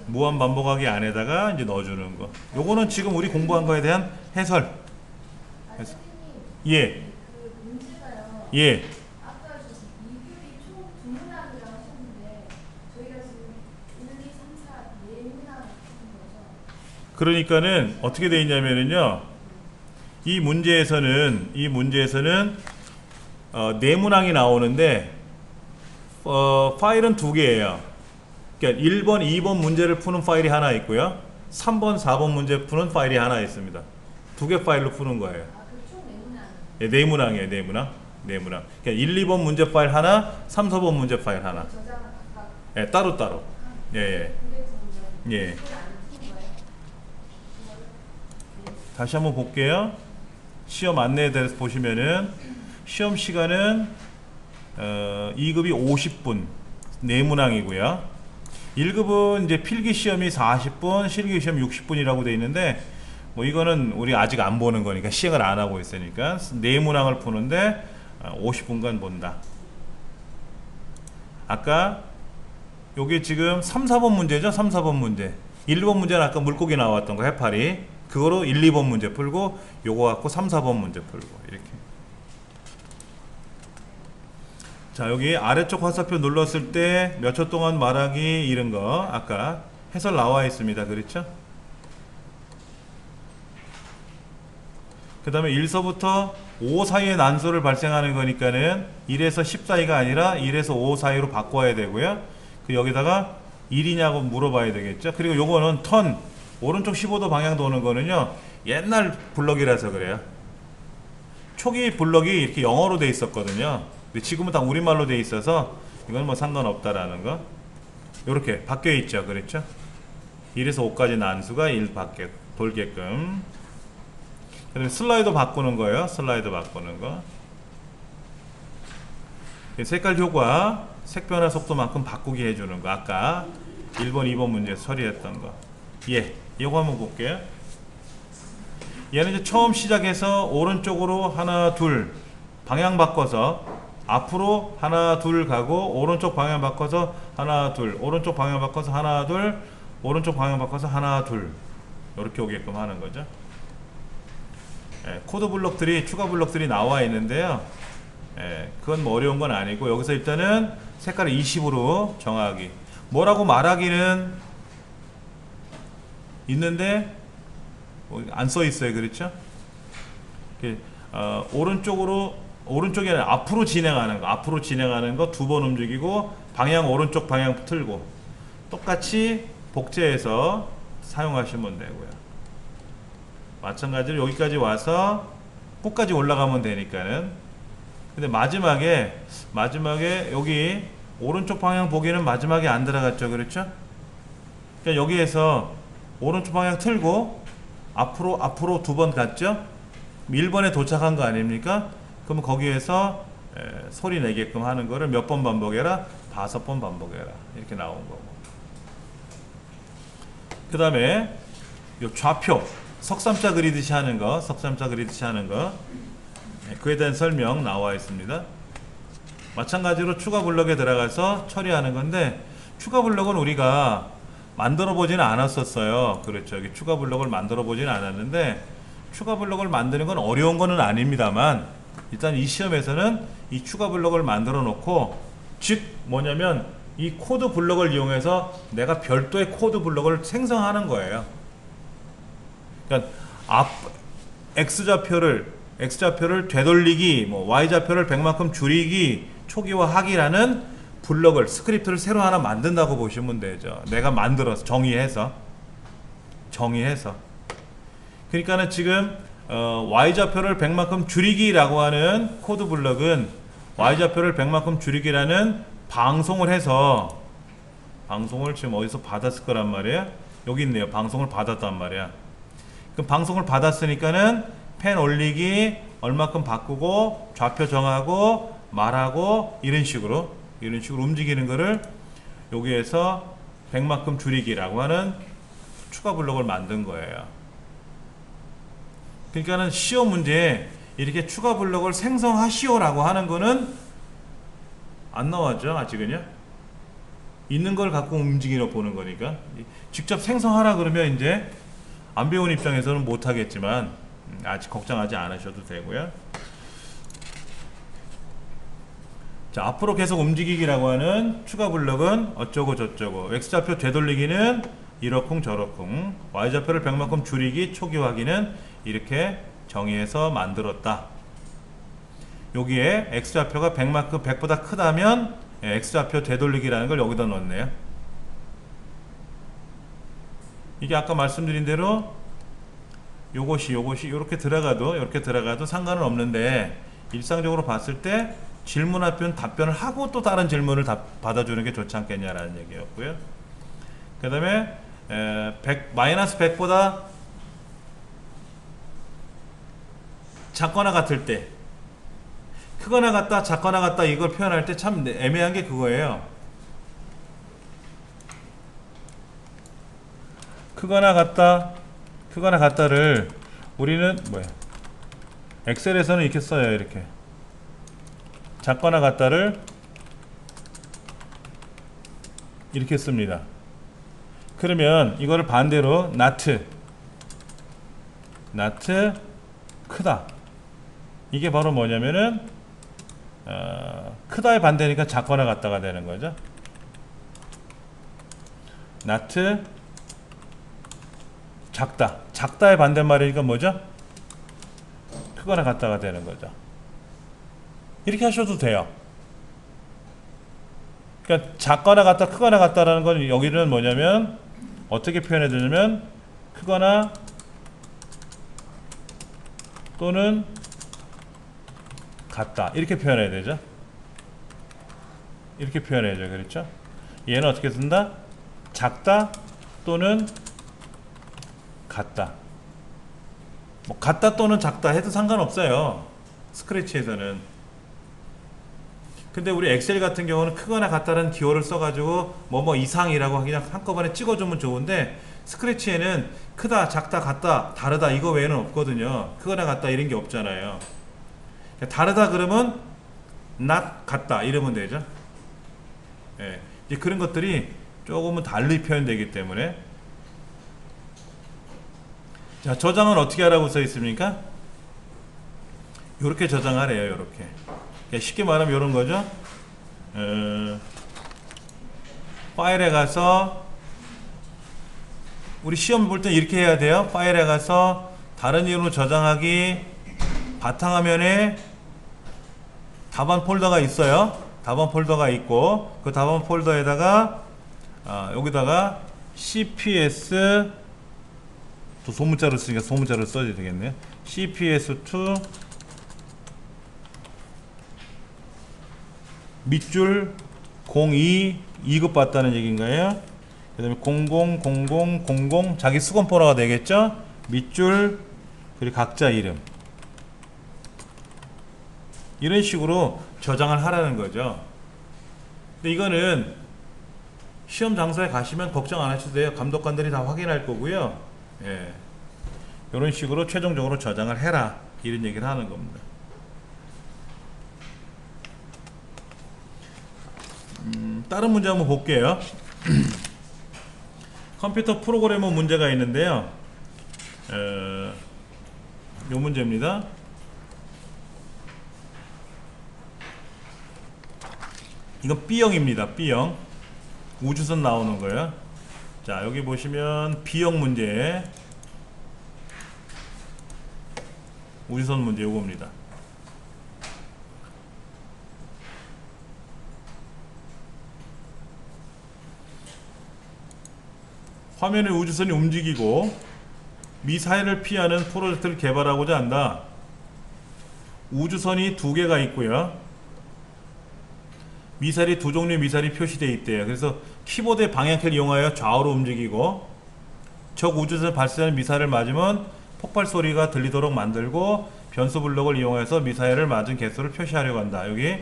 무한 반복하기 안에다가 이제 넣어주는 거. 요거는 지금 우리 공부한 거에 대한 해설. 예. 예. 그러니까는 어떻게 되어 있냐면은요, 이 문제에서는 네문항이 나오는데 파일은 두 개예요. 그러니까 1번, 2번 문제를 푸는 파일이 하나 있고요, 3번, 4번 문제 푸는 파일이 하나 있습니다. 두 개 파일로 푸는 거예요. 예, 네문항이에요. 네문항. 그러니까 1, 2번 문제 파일 하나, 3, 4번 문제 파일 하나. 예, 따로. 예. 다시 한번 볼게요. 시험 안내에 대해서 보시면은 시험 시간은 2급이 50분 네문항이고요. 1급은 이제 필기 시험이 40분, 실기 시험 60분이라고 되어 있는데 뭐 이거는 우리 아직 안 보는 거니까 시행을 안 하고 있으니까 네모낭을 푸는데 50분간 본다. 아까 요게 지금 3, 4번 문제죠. 3, 4번 문제. 1, 2번 문제는 아까 물고기 나왔던 거 해파리. 그거로 1, 2번 문제 풀고 요거 갖고 3, 4번 문제 풀고 이렇게. 자, 여기 아래쪽 화살표 눌렀을 때 몇 초 동안 말하기 이런 거 아까 해설 나와 있습니다. 그렇죠? 그 다음에 1서부터 5 사이에 난수를 발생하는 거니까는 1에서 10 사이가 아니라 1에서 5 사이로 바꿔야 되고요. 그 여기다가 1이냐고 물어봐야 되겠죠. 그리고 요거는 턴 오른쪽 15도 방향 도는 거는요, 옛날 블럭이라서 그래요. 초기 블럭이 이렇게 영어로 돼 있었거든요. 근데 지금은 다 우리말로 돼 있어서 이건 뭐 상관없다라는 거. 요렇게 바뀌어 있죠. 그렇죠? 1에서 5까지 난수가 1 밖에 돌게끔. 그 다음에 슬라이드 바꾸는 거예요. 슬라이드 바꾸는 거. 색깔 효과, 색 변화 속도만큼 바꾸게 해주는 거. 아까 1번, 2번 문제 처리했던 거. 예, 이거 한번 볼게요. 얘는 이제 처음 시작해서 오른쪽으로 하나, 둘 방향 바꿔서 앞으로 하나, 둘 가고 오른쪽 방향 바꿔서 하나, 둘, 오른쪽 방향 바꿔서 하나, 둘, 오른쪽 방향 바꿔서 하나, 둘 이렇게 오게끔 하는 거죠. 예, 코드 블록들이 추가 블록들이 나와 있는데요. 예, 그건 뭐 어려운 건 아니고 여기서 일단은 색깔을 20으로 정하기. 뭐라고 말하기는 있는데 뭐 안 써 있어요. 그렇죠? 오른쪽에 앞으로 진행하는 거, 앞으로 진행하는 거 2번 움직이고 방향 오른쪽 방향 틀고 똑같이 복제해서 사용하시면 되고요. 마찬가지로 여기까지 와서 끝까지 올라가면 되니까는. 근데 마지막에 여기 오른쪽 방향 보기는 마지막에 안 들어갔죠. 그렇죠? 그러니까 여기에서 오른쪽 방향 틀고 앞으로 2번 갔죠? 1번에 도착한 거 아닙니까? 그러면 거기에서 소리 내게끔 하는 거를 몇 번 반복해라? 5번 반복해라. 이렇게 나온 거고. 그 다음에 요 좌표 석삼자 그리듯이 하는 거, 그에 대한 설명 나와 있습니다. 마찬가지로 추가 블럭에 들어가서 처리하는 건데, 추가 블럭은 우리가 만들어 보지는 않았었어요. 그렇죠. 여기 추가 블럭을 만들어 보지는 않았는데, 추가 블럭을 만드는 건 어려운 거는 아닙니다만, 일단 이 시험에서는 이 추가 블럭을 만들어 놓고, 즉 뭐냐면 이 코드 블럭을 이용해서 내가 별도의 코드 블럭을 생성하는 거예요. 그러니까 X좌표를 되돌리기, 뭐 Y좌표를 100만큼 줄이기, 초기화하기라는 블럭을, 스크립트를 새로 하나 만든다고 보시면 되죠. 내가 만들어서 정의해서. 그러니까는 지금 Y좌표를 100만큼 줄이기라고 하는 코드 블럭은 Y좌표를 100만큼 줄이기라는 방송을 해서, 방송을 지금 어디서 받았을 거란 말이에요. 여기 있네요. 방송을 받았단 말이야. 그럼 방송을 받았으니까는 펜 올리기 얼마큼 바꾸고 좌표 정하고 말하고 이런 식으로 움직이는 거를 여기에서 100만큼 줄이기라고 하는 추가 블록을 만든 거예요. 그러니까는 시험 문제에 이렇게 추가 블록을 생성하시오라고 하는 거는 안 나왔죠. 아직은요. 있는 걸 갖고 움직이려 보는 거니까. 직접 생성하라 그러면 이제 안 배운 입장에서는 못 하겠지만 아직 걱정하지 않으셔도 되고요. 자, 앞으로 계속 움직이기라고 하는 추가 블럭은 어쩌고 저쩌고, X좌표 되돌리기는 이러쿵 저러쿵, Y좌표를 100만큼 줄이기, 초기 확인은 이렇게 정의해서 만들었다. 여기에 X좌표가 100보다 크다면 X좌표 되돌리기라는 걸 여기다 넣었네요. 이게 아까 말씀드린 대로 요것이 이렇게 들어가도 상관은 없는데, 일상적으로 봤을 때 질문 앞에는 답변을 하고 또 다른 질문을 받아주는 게 좋지 않겠냐라는 얘기였고요. 그 다음에 마이너스 100보다 작거나 같을 때, 크거나 같다, 작거나 같다, 이걸 표현할 때 참 애매한 게 그거예요. 크거나 같다, 크거나 같다를 우리는 뭐야, 엑셀에서는 이렇게 써요. 이렇게 작거나 같다를 이렇게 씁니다. 그러면 이거를 반대로 not 크다, 이게 바로 뭐냐면은 크다의 반대니까 작거나 같다가 되는 거죠. not 작다의 반대말이니까 뭐죠? 크거나 같다가 되는 거죠. 이렇게 하셔도 돼요. 그러니까 작거나 같다, 크거나 같다라는 건 여기는 뭐냐면 어떻게 표현해 드냐면 크거나 또는 같다, 이렇게 표현해야 되죠. 이렇게 표현해야죠. 그렇죠? 얘는 어떻게 쓴다? 작다 또는 같다. 뭐 같다 또는 작다 해도 상관없어요, 스크래치에서는. 근데 우리 엑셀 같은 경우는 크거나 같다는 기호를 써가지고 뭐뭐 이상이라고 그냥 한꺼번에 찍어주면 좋은데, 스크래치에는 크다, 작다, 같다, 다르다 이거 외에는 없거든요. 크거나 같다 이런 게 없잖아요. 다르다 그러면 not 같다 이러면 되죠. 예, 이제 그런 것들이 조금은 달리 표현되기 때문에. 자, 저장은 어떻게 하라고 써 있습니까? 요렇게 저장하래요. 요렇게. 쉽게 말하면 요런 거죠. 파일에 가서 우리 시험 볼 때 이렇게 해야 돼요. 파일에 가서 다른 이름으로 저장하기, 바탕화면에 답안 폴더가 있어요. 답안 폴더가 있고 그 답안 폴더에다가 여기다가 CPS, 또 소문자로 쓰니까 소문자로 써야 되겠네요. CPS2 밑줄 02 2급 받다는 얘기인가요? 그 다음에 000000 자기 수건번호가 되겠죠? 밑줄 그리고 각자 이름, 이런 식으로 저장을 하라는 거죠. 근데 이거는 시험 장소에 가시면 걱정 안 하셔도 돼요. 감독관들이 다 확인할 거고요. 예, 이런 식으로 최종적으로 저장을 해라, 이런 얘기를 하는 겁니다. 다른 문제 한번 볼게요. 컴퓨터 프로그래머 문제가 있는데요. 요 문제입니다. 이건 B형입니다. B형 우주선 나오는 거예요. 자, 여기 보시면 B형 문제, 우주선 문제 요겁니다. 화면에 우주선이 움직이고 미사일을 피하는 프로젝트를 개발하고자 한다. 우주선이 2개가 있고요. 미사일이 2종류의 미사일이 표시되어 있대요. 그래서 키보드의 방향키를 이용하여 좌우로 움직이고 적 우주선에서 발사하는 미사일을 맞으면 폭발 소리가 들리도록 만들고 변수 블록을 이용해서 미사일을 맞은 개수를 표시하려고 한다. 여기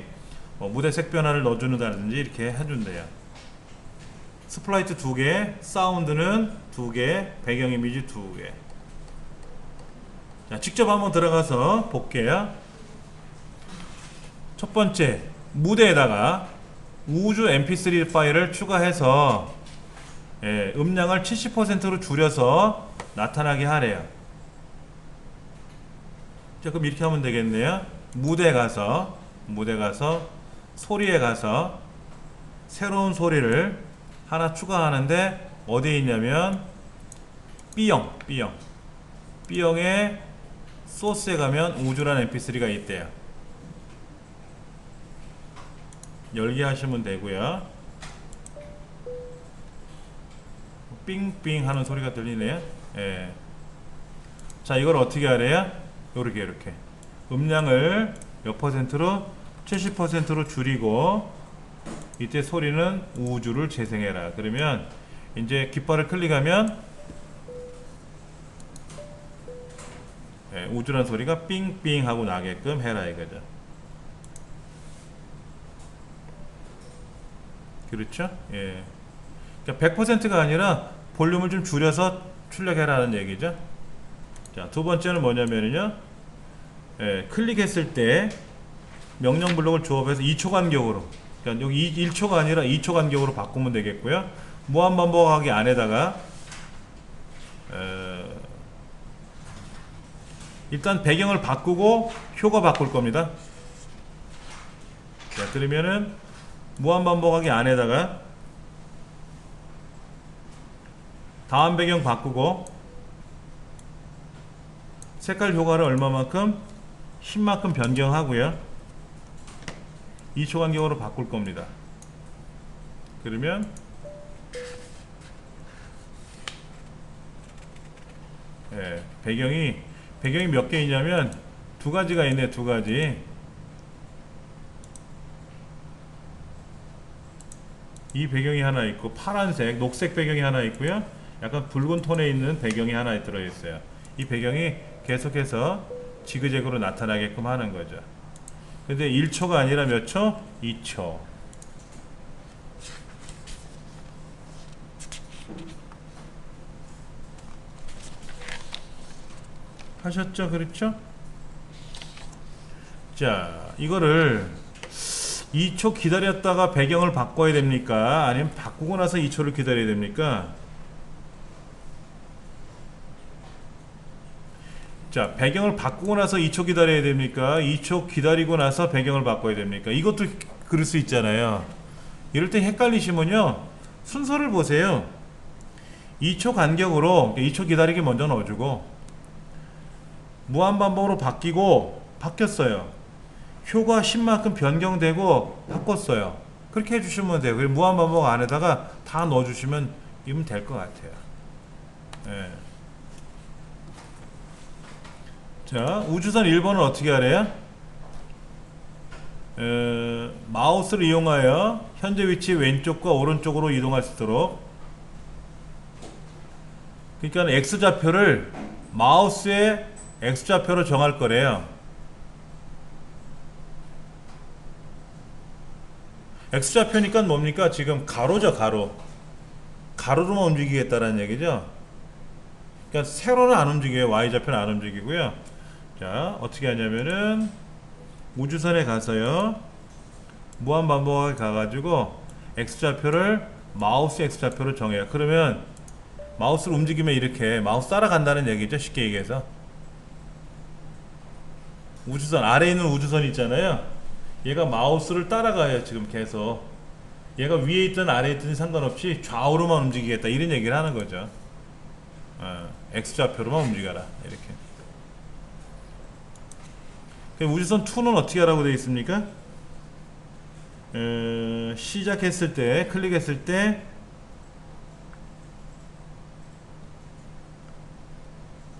무대 색 변화를 넣어주는다든지 이렇게 해준대요. 스플라이트 2개, 사운드는 2개, 배경 이미지 2개. 자, 직접 한번 들어가서 볼게요. 첫 번째, 무대에다가 우주 mp3 파일을 추가해서 음량을 70%로 줄여서 나타나게 하래요. 자, 그럼 이렇게 하면 되겠네요. 무대 가서 소리에 가서 새로운 소리를 하나 추가하는데 어디에 있냐면 B형의 소스에 가면 우주라는 mp3가 있대요. 열기 하시면 되고요. 삥삥 하는 소리가 들리네요. 예. 자, 이걸 어떻게 하래요? 요렇게 음량을 몇 퍼센트로? 70%로 줄이고 이때 소리는 우주를 재생해라. 그러면 이제 깃발을 클릭하면 우주라는 소리가 삥삥 하고 나게끔 해라 이거죠. 그렇죠? 예. 그러니까 100%가 아니라 볼륨을 좀 줄여서 출력해라는 얘기죠. 자, 두 번째는 뭐냐면요. 예, 클릭했을 때 명령 블록을 조합해서 2초 간격으로, 그러니까 여기 1초가 아니라 2초 간격으로 바꾸면 되겠고요. 무한 반복하기 안에다가 일단 배경을 바꾸고 효과 바꿀 겁니다. 자, 그러면은 무한 반복하기 안에다가 다음 배경 바꾸고 색깔 효과를 얼마만큼 10만큼 변경하고요. 2초 간격으로 바꿀 겁니다. 그러면 예, 배경이 몇 개 있냐면 두 가지가 있네. 두 가지. 이 배경이 하나 있고 파란색, 녹색 배경이 하나 있고요. 약간 붉은 톤에 있는 배경이 하나 들어있어요. 이 배경이 계속해서 지그재그로 나타나게끔 하는 거죠. 근데 1초가 아니라 몇 초? 2초. 하셨죠? 그렇죠? 자, 이거를 2초 기다렸다가 배경을 바꿔야 됩니까? 아니면 바꾸고 나서 2초를 기다려야 됩니까? 자, 배경을 바꾸고 나서 2초 기다려야 됩니까? 2초 기다리고 나서 배경을 바꿔야 됩니까? 이것도 그럴 수 있잖아요. 이럴 때 헷갈리시면요, 순서를 보세요. 2초 간격으로 2초 기다리기 먼저 넣어주고 무한반복으로 바뀌었어요. 효과 10만큼 변경되고 바꿨어요. 그렇게 해주시면 돼요. 그리고 무한반복 안에다가 다 넣어주시면 이면 될 것 같아요. 네. 자, 우주선 1번은 어떻게 하래요? 마우스를 이용하여 현재 위치 왼쪽과 오른쪽으로 이동할 수 있도록, 그러니까 X좌표를 마우스의 X좌표로 정할 거래요. X좌표니까 뭡니까? 지금 가로죠, 가로. 가로로만 움직이겠다라는 얘기죠. 그러니까 세로는 안 움직여요. Y좌표는 안 움직이고요. 자, 어떻게 하냐면은 우주선에 가서요, 무한반복하게 가가지고 X좌표를 마우스 X좌표로 정해요. 그러면 마우스를 움직이면 이렇게 마우스 따라간다는 얘기죠. 쉽게 얘기해서 우주선, 아래에 있는 우주선 있잖아요. 얘가 마우스를 따라가요. 지금 계속 얘가 위에 있든 아래에 있든 상관없이 좌우로만 움직이겠다, 이런 얘기를 하는 거죠. X좌표로만 움직여라, 이렇게. 우주선 2는 어떻게 하라고 되어 있습니까? 시작했을 때, 클릭했을 때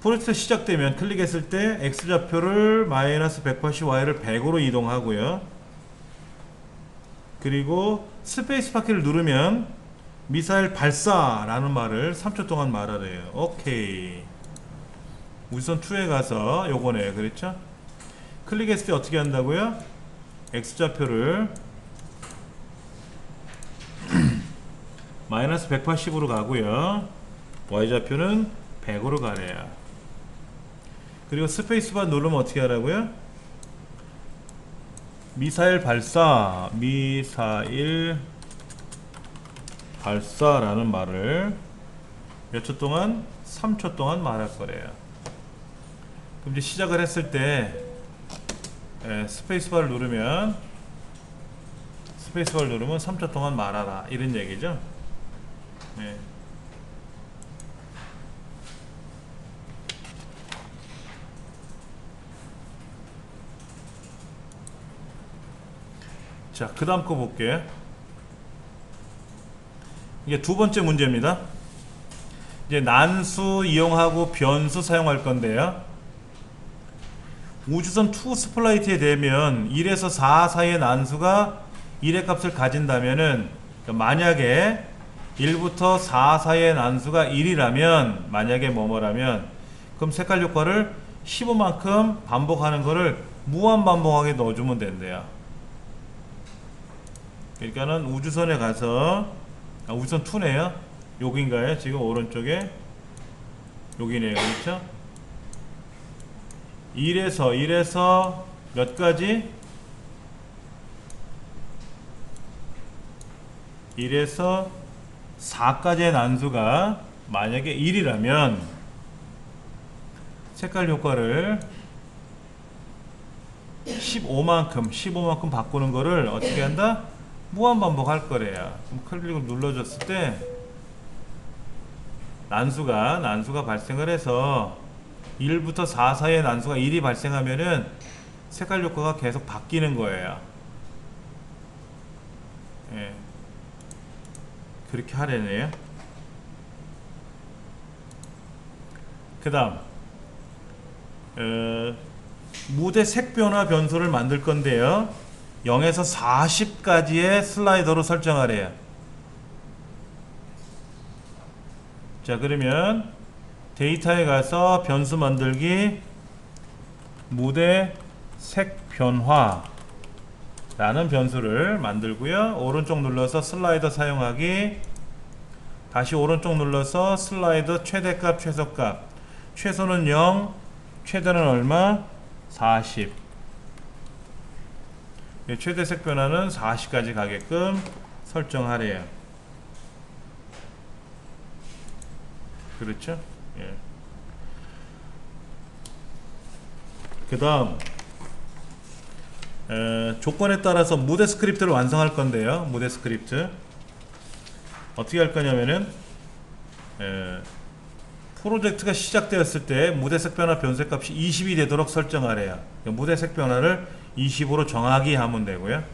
프로젝트 시작되면 클릭했을 때 X좌표를 마이너스 180Y를 100으로 이동하고요. 그리고 스페이스 바퀴를 누르면 미사일 발사라는 말을 3초 동안 말하래요. 오케이. 우주선 2에 가서 요거네요. 그렇죠? 클릭했을 때 어떻게 한다고요? X좌표를 마이너스 180으로 가고요. Y좌표는 100으로 가래요. 그리고 스페이스바 누르면 어떻게 하라고요? 미사일 발사라는 말을 몇 초 동안? 3초 동안 말할 거래요. 그럼 이제 시작을 했을 때 스페이스바를 누르면 3초 동안 말하라, 이런 얘기죠. 네. 자, 그 다음 거 볼게요. 이게 두 번째 문제입니다. 이제 난수 이용하고 변수 사용할 건데요. 우주선 2 스플라이트에 되면 1에서 4 사이의 난수가 1의 값을 가진다면은, 만약에 1부터 4 사이의 난수가 1이라면, 만약에 뭐뭐라면, 그럼 색깔 효과를 15만큼 반복하는 거를 무한 반복하게 넣어주면 된대요. 그러니까는 우주선에 가서, 우주선 2네요. 여기인가요? 지금 오른쪽에 여기네요. 그렇죠? 1에서 몇 가지? 1에서 4까지의 난수가 만약에 1이라면 색깔 효과를 15만큼 바꾸는 거를 어떻게 한다? 무한 반복할 거래요. 그럼 클릭을 눌러줬을 때 난수가 발생을 해서 1부터 4 사이의 난수가 1이 발생하면은 색깔 효과가 계속 바뀌는 거예요. 예. 그렇게 하려네요. 그 다음 무대 색 변화 변수를 만들 건데요. 0에서 40까지의 슬라이더로 설정하래요. 자, 그러면 데이터에 가서 변수 만들기 무대 색 변화 라는 변수를 만들고요. 오른쪽 눌러서 슬라이더 사용하기, 다시 오른쪽 눌러서 슬라이더 최대값 최소값, 최소는 0, 최대는 얼마? 40. 최대 색 변화는 40까지 가게끔 설정하래요. 그렇죠? 예. 그 다음 조건에 따라서 무대 스크립트를 완성할 건데요. 무대 스크립트 어떻게 할 거냐면은 프로젝트가 시작되었을 때 무대 색 변화 변수의 값이 20이 되도록 설정하래요. 무대 색 변화를 20으로 정하기 하면 되고요.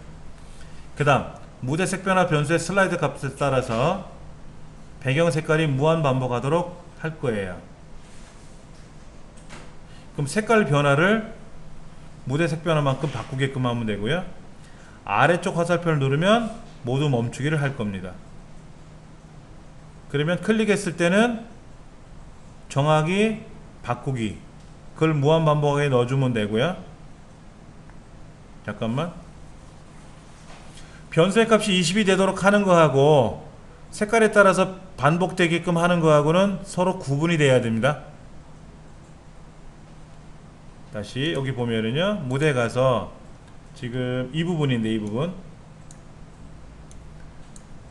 그 다음 무대 색 변화 변수의 슬라이드 값에 따라서 배경 색깔이 무한 반복하도록 할 거예요. 그럼 색깔 변화를 무대 색 변화만큼 바꾸게끔 하면 되고요. 아래쪽 화살표를 누르면 모두 멈추기를 할 겁니다. 그러면 클릭했을 때는 정하기, 바꾸기, 그걸 무한 반복하게 넣어주면 되고요. 잠깐만. 변수의 값이 20이 되도록 하는 거하고 색깔에 따라서 반복되게끔 하는 거하고는 서로 구분이 돼야 됩니다. 다시 여기 보면은요, 무대 가서 지금 이 부분인데, 이 부분.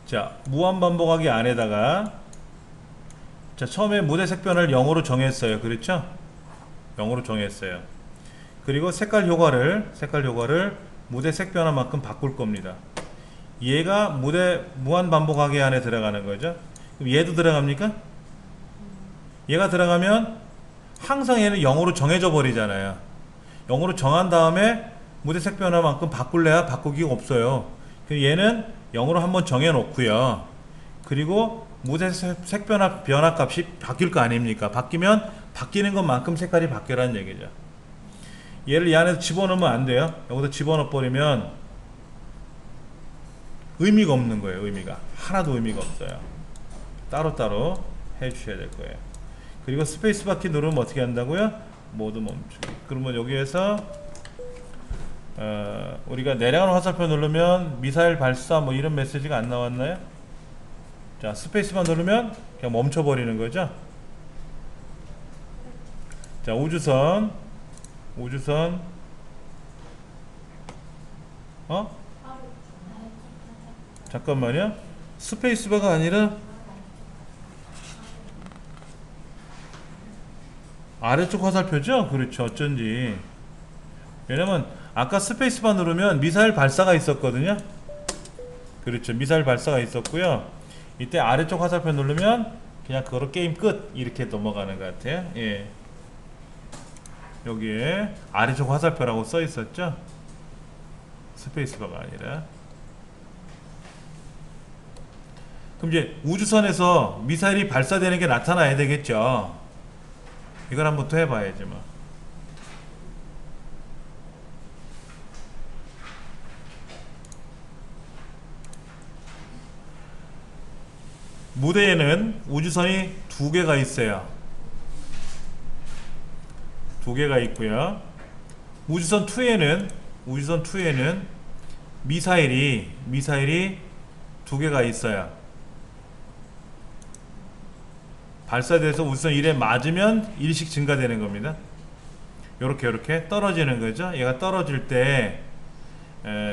자, 무한 반복하기 안에다가, 자, 처음에 무대 색 변화를 0으로 정했어요. 그렇죠? 0으로 정했어요. 그리고 색깔 효과를 무대 색 변화만큼 바꿀 겁니다. 얘가 무대 무한 반복하기 안에 들어가는 거죠. 그럼 얘도 들어갑니까? 얘가 들어가면 항상 얘는 0으로 정해져 버리잖아요. 0으로 정한 다음에 무대 색 변화만큼 바꿀래야 바꾸기가 없어요. 얘는 0으로 한번 정해 놓고요. 그리고 무대 색 변화 값이 바뀔 거 아닙니까? 바뀌면 바뀌는 것만큼 색깔이 바뀌라는 얘기죠. 얘를 이 안에서 집어넣으면 안 돼요. 여기서 집어넣어 버리면 의미가 없는 거예요. 의미가 하나도 의미가 없어요. 따로따로 해 주셔야 될 거예요. 그리고 스페이스바 키 누르면 어떻게 한다고요? 모두 멈추기. 그러면 여기에서 우리가 내려가는 화살표 누르면 미사일 발사 뭐 이런 메시지가 안 나왔나요? 자, 스페이스바 누르면 그냥 멈춰 버리는 거죠. 자, 우주선 잠깐만요. 스페이스바가 아니라 아래쪽 화살표죠? 그렇죠. 어쩐지. 왜냐면 아까 스페이스바 누르면 미사일 발사가 있었거든요. 그렇죠. 미사일 발사가 있었고요. 이때 아래쪽 화살표 누르면 그냥 그거로 게임 끝 이렇게 넘어가는 것 같아요. 예. 여기에 아래쪽 화살표라고 써 있었죠. 스페이스바가 아니라. 그럼 이제 우주선에서 미사일이 발사되는 게 나타나야 되겠죠. 이걸 한번 또 해봐야지 뭐. 무대에는 우주선이 두 개가 있어요. 두 개가 있고요. 우주선 2에는 미사일이 두 개가 있어요. 발사돼서 우주선 1에 맞으면 1씩 증가되는 겁니다. 요렇게 떨어지는 거죠. 얘가 떨어질 때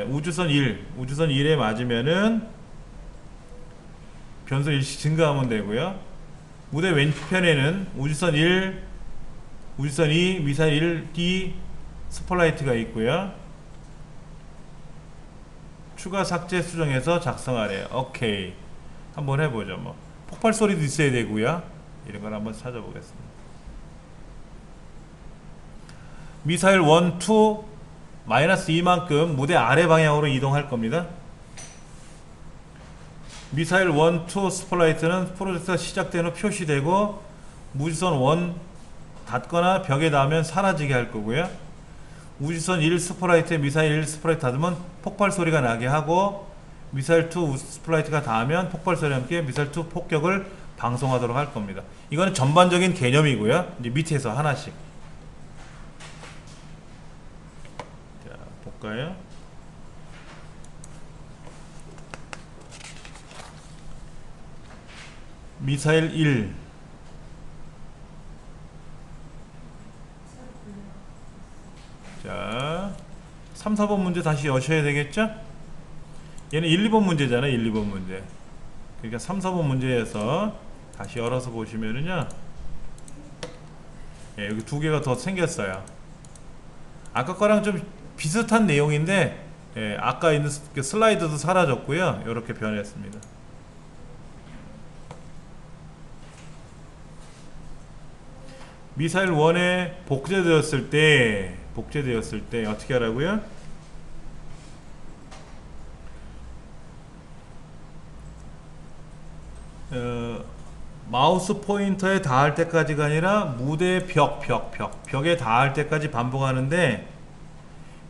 우주선 1에 맞으면은 변속 일씩 증가하면 되고요. 무대 왼편에는 우주선 1, 우주선 2, 미사일 1, D 스포라이트가 있고요. 추가 삭제 수정해서 작성하래요. 오케이. 한번 해보죠. 뭐 폭발 소리도 있어야 되고요. 이런 걸 한번 찾아보겠습니다. 미사일 1, 2 마이너스 2만큼 무대 아래 방향으로 이동할 겁니다. 미사일 1, 2 스포라이트는 프로젝트가 시작된 후 표시되고 우주선 1 닿거나 벽에 닿으면 사라지게 할 거고요. 우주선 1 스포라이트에 미사일 1 스포라이트 닿으면 폭발 소리가 나게 하고 미사일 2 스포라이트가 닿으면 폭발 소리와 함께 미사일 2 폭격을 방송하도록 할 겁니다. 이거는 전반적인 개념이고요. 이제 밑에서 하나씩 자 볼까요? 미사일 1 자 3, 4번 문제 다시 여셔야 되겠죠? 얘는 1, 2번 문제잖아요. 1, 2번 문제. 그러니까 3, 4번 문제에서 다시 열어서 보시면은요, 예, 여기 두 개가 더 생겼어요. 아까 거랑 좀 비슷한 내용인데, 예, 아까 있는 슬라이드도 사라졌고요. 이렇게 변했습니다. 미사일 1에 복제되었을 때 어떻게 하라고요? 마우스 포인터에 닿을 때까지가 아니라 무대 벽에 닿을 때까지 반복하는데,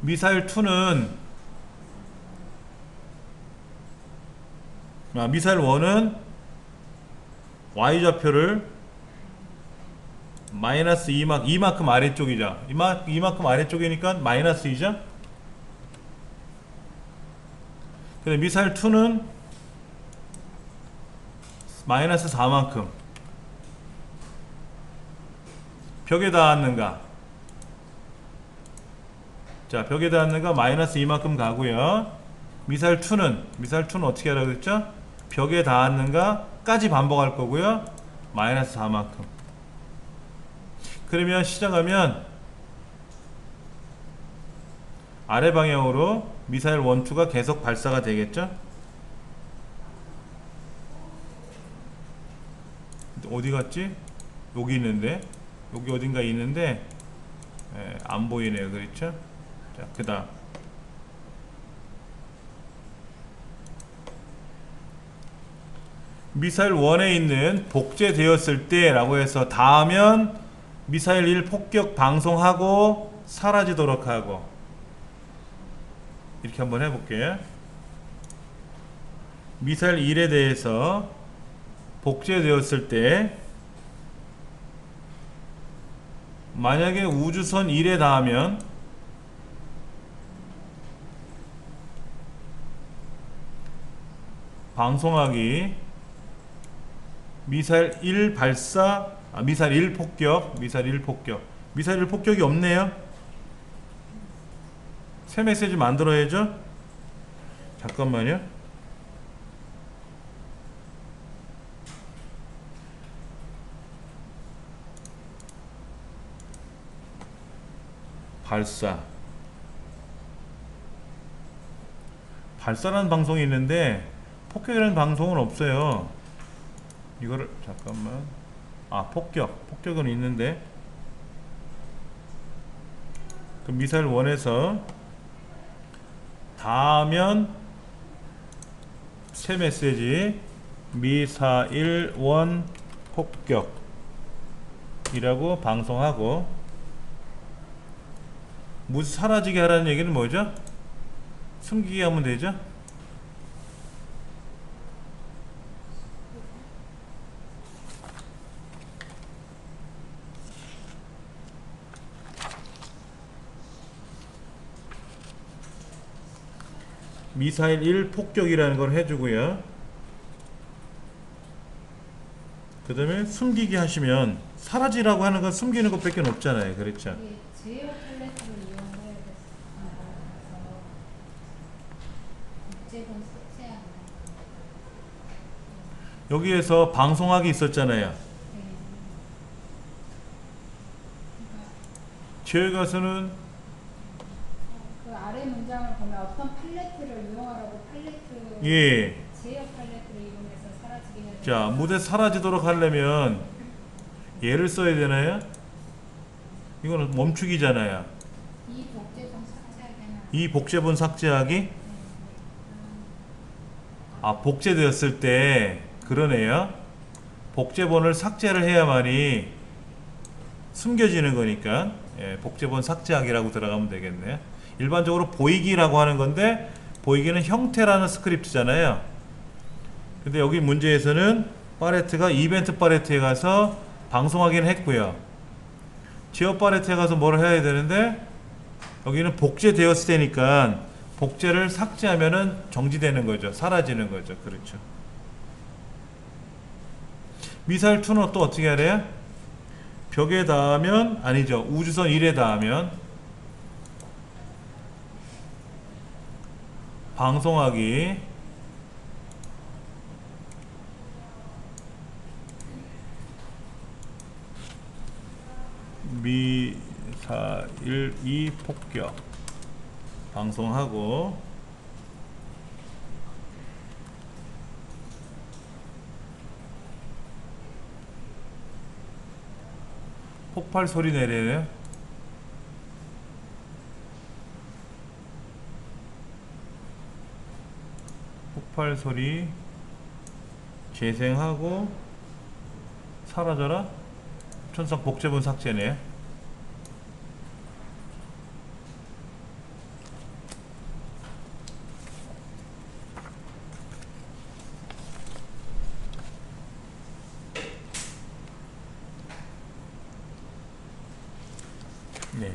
미사일 2는 미사일 1은 Y좌표를 마이너스 2만큼 아래쪽이죠. 이만큼 아래쪽이니까 마이너스 2죠. 근데 미사일 2는 마이너스 4만큼 벽에 닿았는가? 자, 벽에 닿았는가 마이너스 2만큼 가고요. 미사일 2는 어떻게 하라고 했죠? 벽에 닿았는가 까지 반복할 거고요. 마이너스 4만큼. 그러면 시작하면 아래 방향으로 미사일 1, 2가 계속 발사가 되겠죠? 어디 갔지? 여기 있는데, 여기 어딘가 있는데, 예, 안 보이네요. 그렇죠? 자, 그 다음 미사일 1에 있는 복제되었을 때 라고 해서 닿으면 미사일 1 폭격 방송하고 사라지도록 하고, 이렇게 한번 해볼게요. 미사일 1에 대해서 복제되었을 때 만약에 우주선 1에 닿으면 방송하기 미사일 1 발사, 미사일 1 폭격, 미사일 1 폭격이 없네요. 새 메시지 만들어야죠. 잠깐만요. 발사라는 방송이 있는데 폭격이라는 방송은 없어요. 이거를 잠깐만. 폭격은 있는데, 그 미사일 1에서 닿으면 새 메시지 미사일 1 폭격이라고 방송하고, 무슨 사라지게 하라는 얘기는 뭐죠? 숨기게 하면 되죠? 미사일 1 폭격이라는 걸 해주고요. 그 다음에 숨기기 하시면, 사라지라고 하는 건 숨기는 것밖에 없잖아요. 그렇죠? 예, 제어 팔레트를 이용해야겠어. 국제본 삭제하는. 여기에서 방송하기 있었잖아요. 네. 제어 가서는 그 아래 문장을 보면 어떤 팔레트를 이용하라고 팔레트 예. 제어 팔레트를 이용해서 사라지게 해야 돼. 자, 무대 사라지도록 하려면 얘를 써야 되나요? 이거는 멈추기잖아요. 이 복제본 삭제하기는. 이 복제본 삭제하기? 아, 복제되었을 때 그러네요. 복제본을 삭제를 해야만이 숨겨지는 거니까 예, 복제본 삭제하기라고 들어가면 되겠네요. 일반적으로 보이기라고 하는 건데 보이기는 형태라는 스크립트잖아요. 근데 여기 문제에서는 파레트가 이벤트 파레트에 가서 방송하기는 했고요. 제어 파레트에 가서 뭘 해야 되는데 여기는 복제되었을 때니까 복제를 삭제하면은 정지되는 거죠. 사라지는 거죠. 그렇죠. 미사일 2는 또 어떻게 하래요? 벽에 닿으면 아니죠. 우주선 1에 닿으면 방송하기 미사일 2 폭격 방송하고 폭발 소리 내려요. 폭발 소리 재생하고 사라져라. 천상 복제본 삭제네. 네.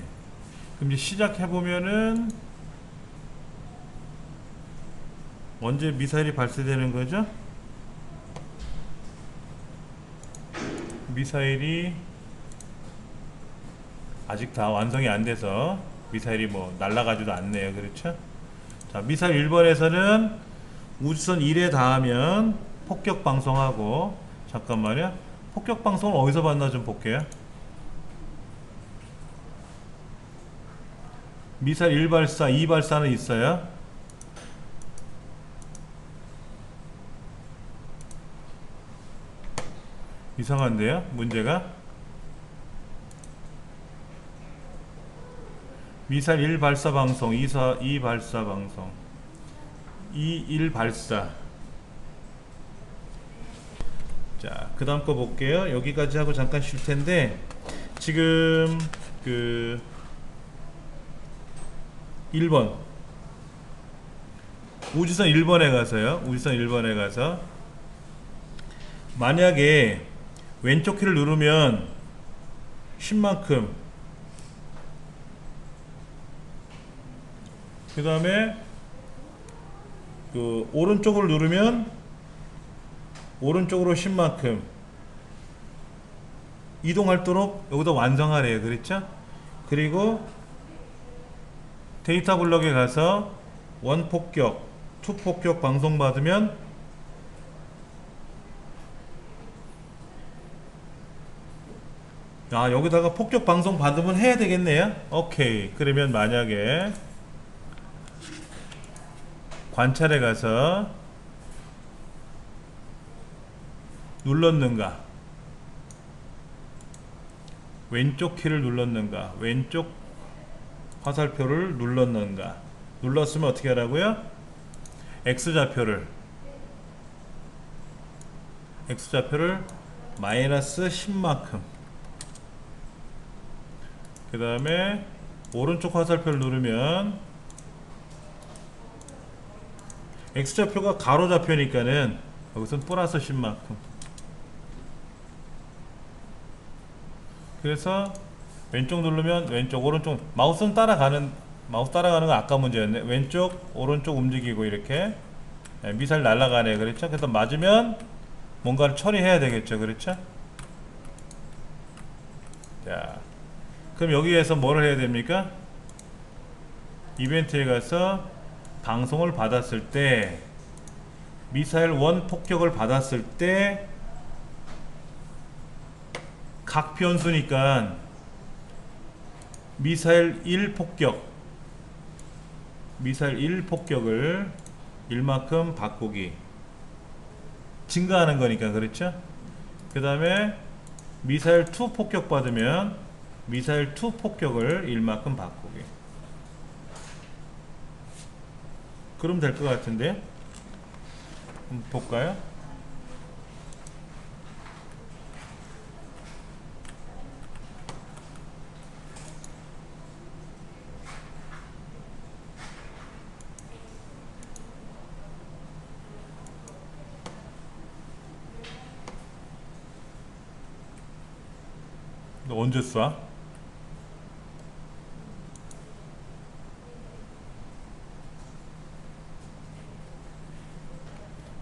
그럼 이제 시작해보면은 언제 미사일이 발사되는 거죠? 미사일이 아직 다 완성이 안 돼서 미사일이 뭐 날아가지도 않네요. 그렇죠? 자, 미사일 1번에서는 우주선 1에 닿으면 폭격 방송하고, 잠깐만요. 폭격 방송을 어디서 봤나 좀 볼게요. 미사일 1발사, 2발사는 있어요. 이상한데요? 문제가 미사일 1발사 방송, 2발사 방송, 1발사. 자, 그 다음 거 볼게요. 여기까지 하고 잠깐 쉴 텐데, 지금 1번 우주선 1번에 가서요. 우주선 1번에 가서 만약에 왼쪽 키를 누르면 쉰 만큼, 그 다음에 그 오른쪽을 누르면 오른쪽으로 쉰 만큼 이동하도록 여기다 완성하래요. 그렇죠? 그리고 데이터 블럭에 가서 1 폭격, 2 폭격 방송 받으면 여기다가 폭격 방송 받으면 해야 되겠네요. 오케이. 그러면 만약에 관찰에 가서 눌렀는가, 왼쪽 키를 눌렀는가, 왼쪽 화살표를 눌렀는가, 눌렀으면 어떻게 하라고요? X좌표를 마이너스 10만큼, 그 다음에 오른쪽 화살표를 누르면 X좌표가 가로좌표니까는 여기서는 플러스 10만큼. 그래서 왼쪽 누르면 왼쪽, 오른쪽, 마우스 따라가는 거 아까 문제였네. 왼쪽 오른쪽 움직이고 이렇게 미사일 날아가네. 그렇죠? 그래서 맞으면 뭔가를 처리해야 되겠죠. 그렇죠? 자, 그럼 여기에서 뭐를 해야 됩니까? 이벤트에 가서 방송을 받았을 때 미사일 1 폭격을 받았을 때 각 변수니까 미사일 1 폭격을 1만큼 바꾸기 증가하는 거니까 그렇죠? 그 다음에 미사일 2 폭격 받으면 미사일 2 폭격을 1만큼 바꾸기. 그럼 될 것 같은데 볼까요? 너 언제 쏴?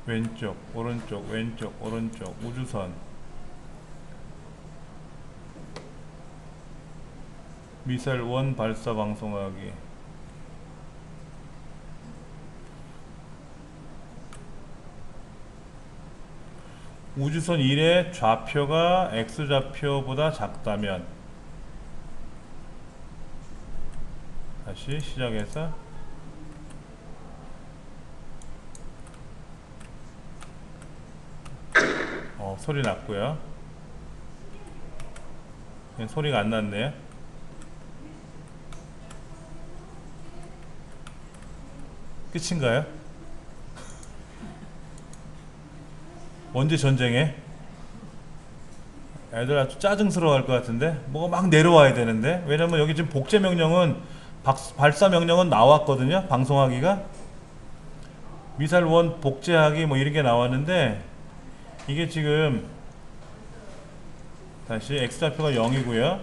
왼쪽, 오른쪽, 왼쪽, 오른쪽, 우주선. 미사일 1 발사 방송하기. 우주선 1의 좌표가 X좌표보다 작다면 다시 시작해서 소리 났고요. 소리가 안 났네요. 끝인가요? 언제 전쟁해? 애들 아주 짜증스러워 할 것 같은데 뭐가 막 내려와야 되는데 왜냐면 여기 지금 복제 명령은 발사 명령은 나왔거든요. 방송하기가 미사일 1 복제하기 뭐 이렇게 나왔는데 이게 지금 다시 X좌표가 0이고요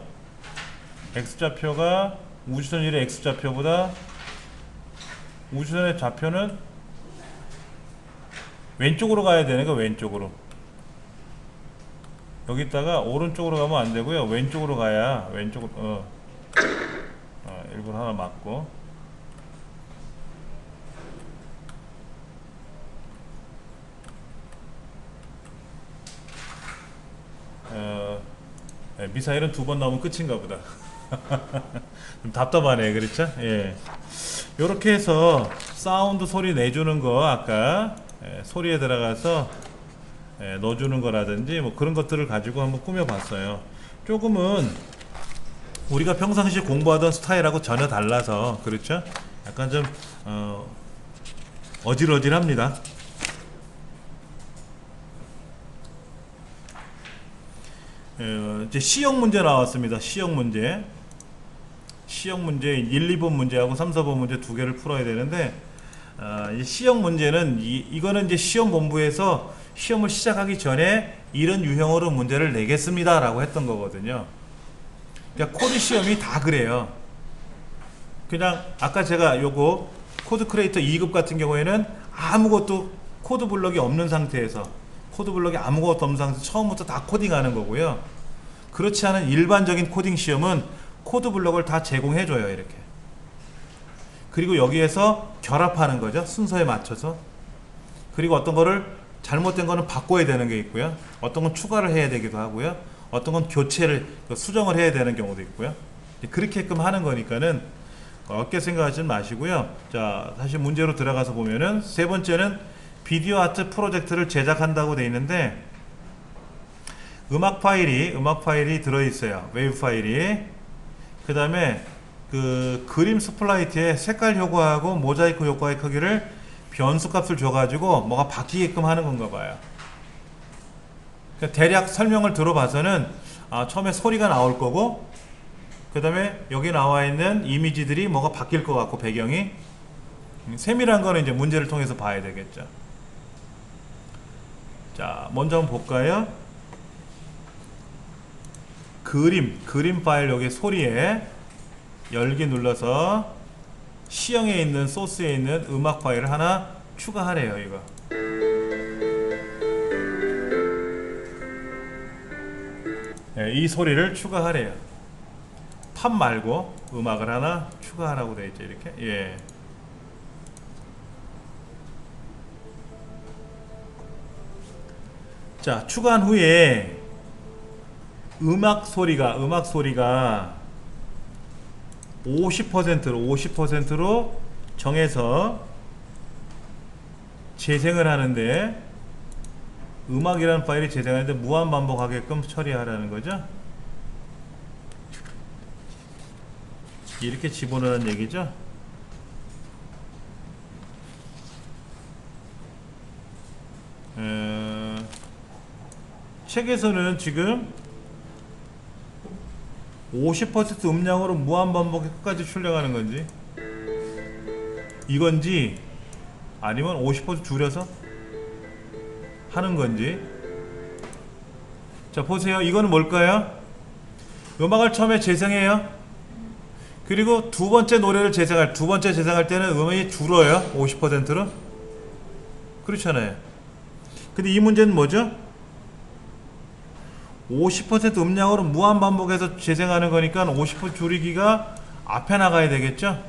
X좌표가 우주선 1의 X좌표보다 우주선의 좌표는 왼쪽으로 가야 되는 거 왼쪽으로 여기다가 오른쪽으로 가면 안 되고요 왼쪽으로 가야 왼쪽으로 일부러 하나 맞고 미사일은 2번 나오면 끝인가 보다. 좀 답답하네 그렇죠? 예. 요렇게 해서 사운드 소리 내주는 거 아까 소리에 들어가서 넣어주는 거라든지 뭐 그런 것들을 가지고 한번 꾸며 봤어요. 조금은 우리가 평상시에 공부하던 스타일하고 전혀 달라서 그렇죠? 약간 좀 어질어질합니다. 이제 C형 문제 나왔습니다. C형 문제 1, 2번 문제하고 3, 4번 문제 두 개를 풀어야 되는데 이 C형 문제는 이거는 이제 시험 본부에서 시험을 시작하기 전에 이런 유형으로 문제를 내겠습니다 라고 했던 거거든요. 그러니까 코드 시험이 다 그래요. 그냥 아까 제가 요거 코드 크리에이터 2급 같은 경우에는 아무것도 코드 블럭이 없는 상태에서 코드 블럭이 아무것도 없는 상태에서 처음부터 다 코딩하는 거고요. 그렇지 않은 일반적인 코딩 시험은 코드 블럭을 다 제공해 줘요. 이렇게. 그리고 여기에서 결합하는 거죠. 순서에 맞춰서. 그리고 어떤 거를 잘못된 거는 바꿔야 되는 게 있고요. 어떤 건 추가를 해야 되기도 하고요. 어떤 건 교체를 수정을 해야 되는 경우도 있고요. 그렇게끔 하는 거니까는 어렵게 생각하지 마시고요. 자, 다시 문제로 들어가서 보면은 세 번째는 비디오 아트 프로젝트를 제작한다고 되어 있는데 음악 파일이 들어있어요. 웨이브 파일이. 그 다음에 그 그림 스플라이트의 색깔 효과하고 모자이크 효과의 크기를 변수값을 줘가지고 뭐가 바뀌게끔 하는 건가 봐요. 그러니까 대략 설명을 들어봐서는 처음에 소리가 나올 거고 그 다음에 여기 나와 있는 이미지들이 뭐가 바뀔 것 같고 배경이 세밀한 거는 이제 문제를 통해서 봐야 되겠죠. 자, 먼저 한번 볼까요? 그림 파일 여기 소리에 열기 눌러서 C형에 있는 소스에 있는 음악 파일을 하나 추가하래요. 이거 이 소리를 추가하래요. 팝 말고 음악을 하나 추가하라고 되어 있죠. 이렇게. 예. 자, 추가한 후에 음악 소리가 50%로 정해서 재생을 하는데, 음악이라는 파일이 재생하는데 무한 반복하게끔 처리하라는 거죠. 이렇게 집어넣는 얘기죠. 책에서는 지금 50% 음량으로 무한 반복해 끝까지 출력하는 건지, 이건지 아니면 50% 줄여서 하는 건지. 자, 보세요. 이거는 뭘까요? 음악을 처음에 재생해요. 그리고 두 번째 재생할 때는 음악이 줄어요. 50%로. 그렇잖아요. 근데 이 문제는 뭐죠? 50% 음량으로 무한 반복해서 재생하는 거니까 50% 줄이기가 앞에 나가야 되겠죠?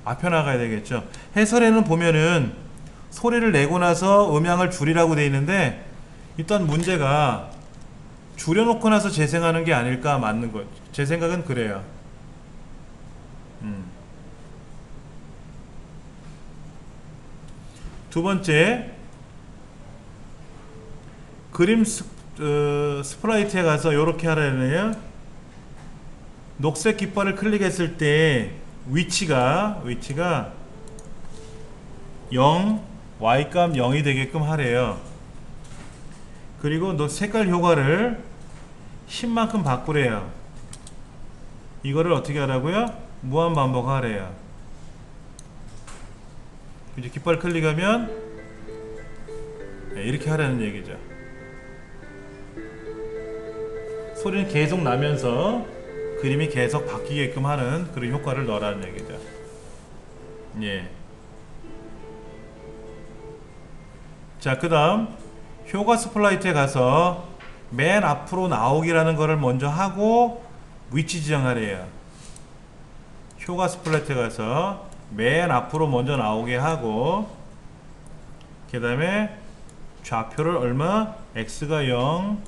앞에 나가야 되겠죠. 해설에는 보면은 소리를 내고 나서 음량을 줄이라고 되어 있는데, 일단 문제가 줄여놓고 나서 재생하는 게 아닐까, 맞는 거. 제 생각은 그래요. 두 번째, 그림 스프라이트에 가서 이렇게 하라네요. 녹색 깃발을 클릭했을 때 위치가 0, Y값 0이 되게끔 하래요. 그리고 너 색깔 효과를 10만큼 바꾸래요. 이거를 어떻게 하라고요? 무한 반복하래요. 이제 깃발 클릭하면 이렇게 하라는 얘기죠. 소리는 계속 나면서 그림이 계속 바뀌게끔 하는 그런 효과를 넣으라는 얘기죠. 예. 자, 그 다음 효과 스플라이트에 가서 맨 앞으로 나오기라는 거를 먼저 하고 위치 지정하래요. 효과 스플라이트에 가서 맨 앞으로 먼저 나오게 하고, 그 다음에 좌표를 얼마? X가 0,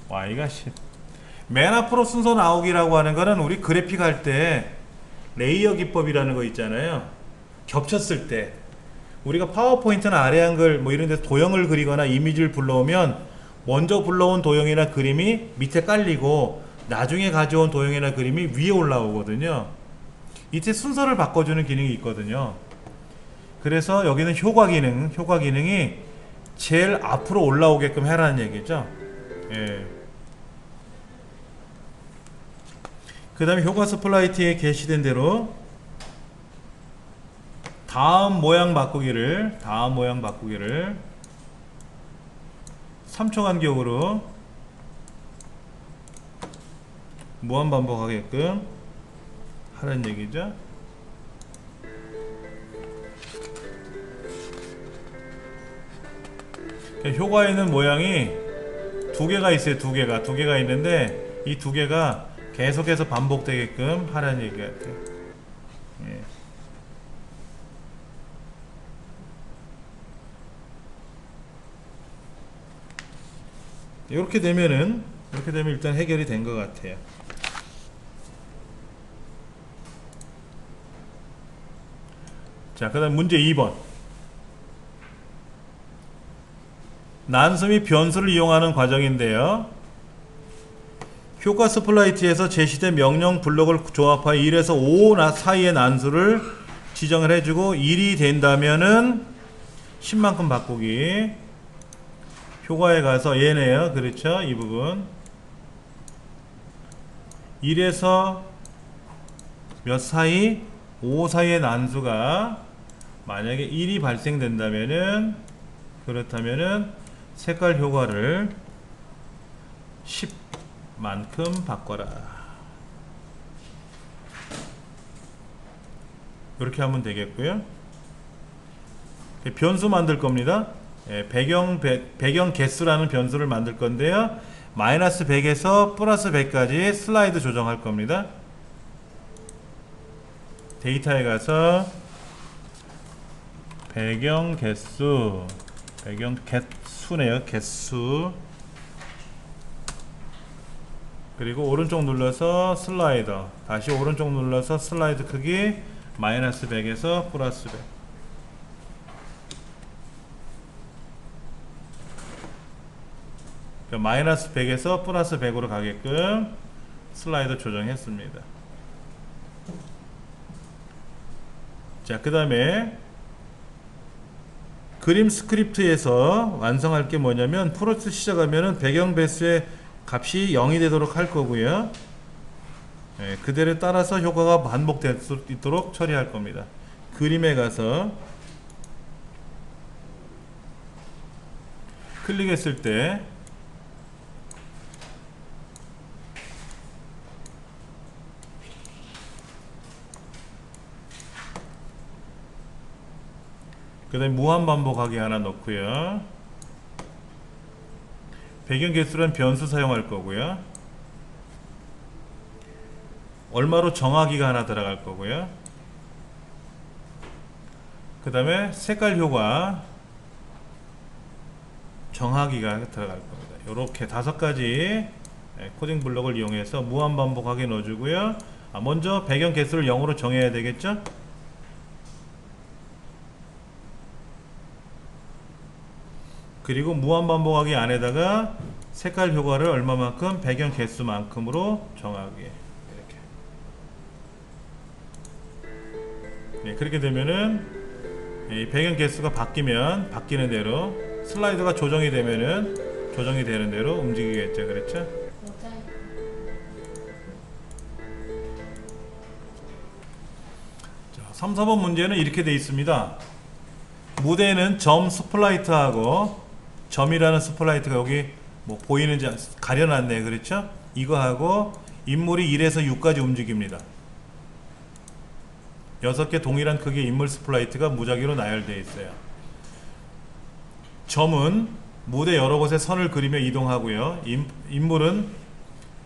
Y가 10. 맨 앞으로 순서 나오기라고 하는 거는 우리 그래픽 할 때 레이어 기법이라는 거 있잖아요. 겹쳤을 때 우리가 파워포인트나 아래 한글 뭐 이런 데서 도형을 그리거나 이미지를 불러오면 먼저 불러온 도형이나 그림이 밑에 깔리고 나중에 가져온 도형이나 그림이 위에 올라오거든요. 이때 순서를 바꿔주는 기능이 있거든요. 그래서 여기는 효과 기능이 제일 앞으로 올라오게끔 해라는 얘기죠. 예. 그 다음에 효과 스플라이트에 게시된 대로 다음 모양 바꾸기를 3초 간격으로 무한 반복하게끔 하라는 얘기죠. 효과에는 모양이 두 개가 있어요. 두 개가 있는데 이 두 개가 계속해서 반복되게끔 하라는 얘기 같아요. 예. 이렇게 되면 일단 해결이 된 것 같아요. 자, 그 다음 문제 2번. 난수 및 변수를 이용하는 과정인데요. 효과 스플라이트에서 제시된 명령 블록을 조합하여 1에서 5 사이의 난수를 지정을 해주고 1이 된다면은 10만큼 바꾸기. 효과에 가서 얘네요. 그렇죠? 이 부분 1에서 몇 사이? 5 사이의 난수가 만약에 1이 발생된다면은, 그렇다면은 색깔 효과를 10만큼 바꿔라. 이렇게 하면 되겠고요. 변수 만들 겁니다. 배경 개수라는 변수를 만들 건데요. 마이너스 100에서 플러스 100까지 슬라이드 조정할 겁니다. 데이터에 가서 배경 개수, 배경 개수네요. 개수. 그리고 오른쪽 눌러서 슬라이더, 다시 오른쪽 눌러서 슬라이드 크기 마이너스 100에서 플러스 100. 그러니까 마이너스 100에서 플러스 100으로 가게끔 슬라이더 조정했습니다. 자, 그 다음에 그림 스크립트에서 완성할 게 뭐냐면, 프로젝트 시작하면은 배경 배수의 값이 0이 되도록 할 거고요. 예, 그대로 따라서 효과가 반복될 수 있도록 처리할 겁니다. 그림에 가서 클릭했을 때 그 다음에 무한 반복하기 하나 넣고요. 배경 개수는 변수 사용할 거고요. 얼마로 정하기가 하나 들어갈 거고요. 그 다음에 색깔 효과 정하기가 들어갈 겁니다. 이렇게 5가지 코딩 블록을 이용해서 무한 반복하게 넣어주고요. 먼저 배경 개수를 0으로 정해야 되겠죠. 그리고 무한 반복하기 안에다가 색깔 효과를 얼마만큼, 배경 개수만큼으로 정하기. 이렇게. 네, 그렇게 되면은 이 배경 개수가 바뀌면 바뀌는 대로, 슬라이드가 조정이 되면은 조정이 되는 대로 움직이겠죠. 그렇죠? 자, 3, 4번 문제는 이렇게 되어 있습니다. 무대에는 점 스플라이트하고, 점이라는 스플라이트가 여기 뭐 보이는지 가려놨네. 그렇죠? 이거하고 인물이 1에서 6까지 움직입니다. 6개 동일한 크기의 인물 스플라이트가 무작위로 나열되어 있어요. 점은 무대 여러 곳에 선을 그리며 이동하고요. 인물은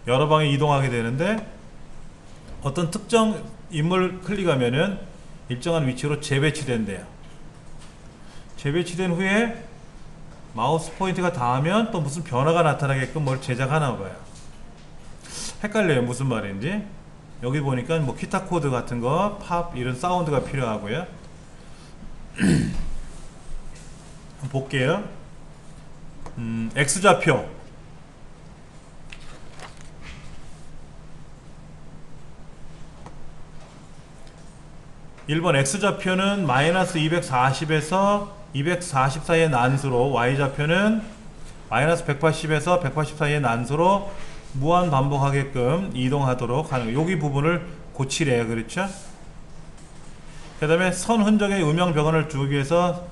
여러 방에 이동하게 되는데, 어떤 특정 인물 클릭하면은 일정한 위치로 재배치된대요. 재배치된 후에 마우스 포인트가 닿으면 또 무슨 변화가 나타나게끔 뭘 제작하나 봐요. 헷갈려요, 무슨 말인지. 여기 보니까 뭐 기타 코드 같은 거, 팝 이런 사운드가 필요하고요. 한번 볼게요. X좌표. 1번 X좌표는 마이너스 240에서 240 사이의 난수로, Y좌표는 마이너스 180에서 180 사이의 난수로 무한 반복하게끔 이동하도록 하는 거예요. 여기 부분을 고치래요. 그렇죠? 그 다음에 선 흔적의 음영 변환을 주기 위해서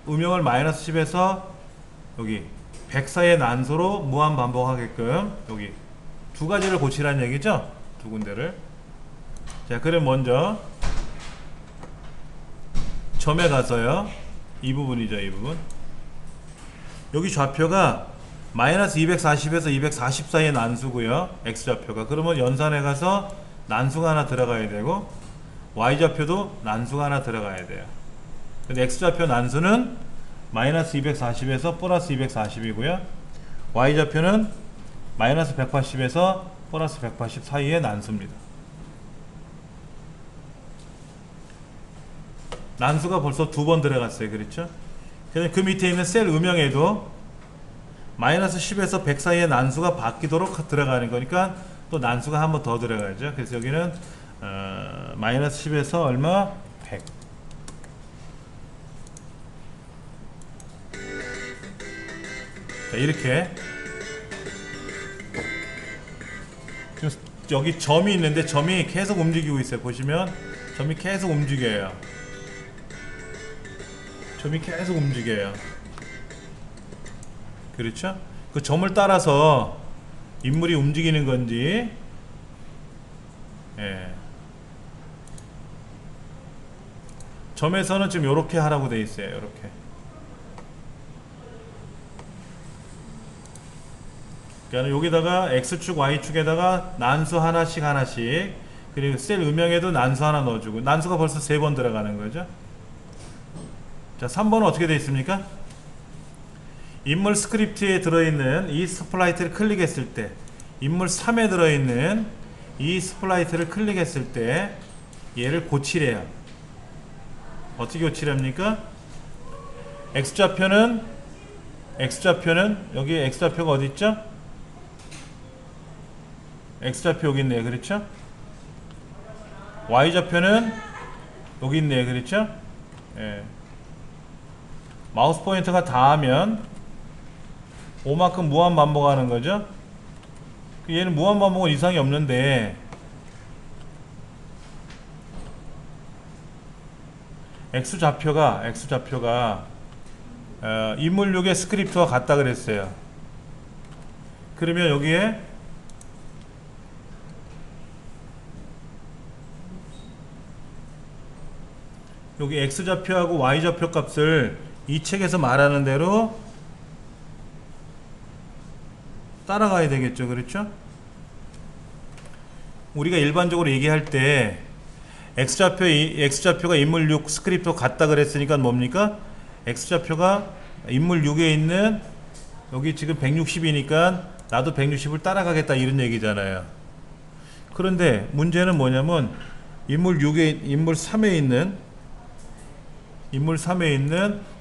음영을 마이너스 10에서 여기 100 사이의 난수로 무한 반복하게끔 여기 2가지를 고치라는 얘기죠. 2군데를. 자, 그럼 먼저 점에 가서요. 이 부분이죠. 이 부분. 여기 좌표가 마이너스 240에서 240 사이의 난수고요. X좌표가. 그러면 연산에 가서 난수가 하나 들어가야 되고, Y좌표도 난수가 하나 들어가야 돼요. 근데 X좌표 난수는 마이너스 240에서 플러스 240이고요. Y좌표는 마이너스 180에서 플러스 180 사이의 난수입니다. 난수가 벌써 2번 들어갔어요. 그렇죠? 그래서 그 밑에 있는 셀 음영에도 마이너스 10에서 100 사이의 난수가 바뀌도록 들어가는 거니까 또 난수가 한 번 더 들어가죠. 그래서 여기는 마이너스 10에서 얼마? 100. 자, 이렇게 지금 여기 점이 있는데 점이 계속 움직이고 있어요. 보시면 점이 계속 움직여요. 점이 계속 움직여요. 그렇죠? 그 점을 따라서 인물이 움직이는 건지, 예. 점에서는 지금 이렇게 하라고 돼 있어요. 이렇게. 그러니까 여기다가 x축 y축에다가 난수 하나씩 하나씩, 그리고 셀 음영에도 난수 하나 넣어주고, 난수가 벌써 3번 들어가는 거죠. 자, 3번은 어떻게 되어 있습니까? 인물 스크립트에 들어있는 이 스플라이트를 클릭했을 때, 인물 3에 들어있는 이 스플라이트를 클릭했을 때 얘를 고치래요. 어떻게 고치랍니까? x좌표는 여기 x좌표가 어디 있죠? x좌표 여기 있네요. 그렇죠? y좌표는 여기 있네요. 그렇죠? 예. 마우스 포인터가 닿으면 5만큼 무한 반복하는 거죠. 얘는 무한 반복은 이상이 없는데 x좌표가 인물 6의 스크립트와 같다 그랬어요. 그러면 여기에 여기 x좌표하고 y좌표 값을 이 책에서 말하는 대로 따라가야 되겠죠. 그렇죠? 우리가 일반적으로 얘기할 때 x좌표가 인물 6 스크립트와 같다 그랬으니까 뭡니까? x좌표가 인물 6에 있는 여기 지금 160이니까 나도 160을 따라가겠다 이런 얘기잖아요. 그런데 문제는 뭐냐면 인물 3에 있는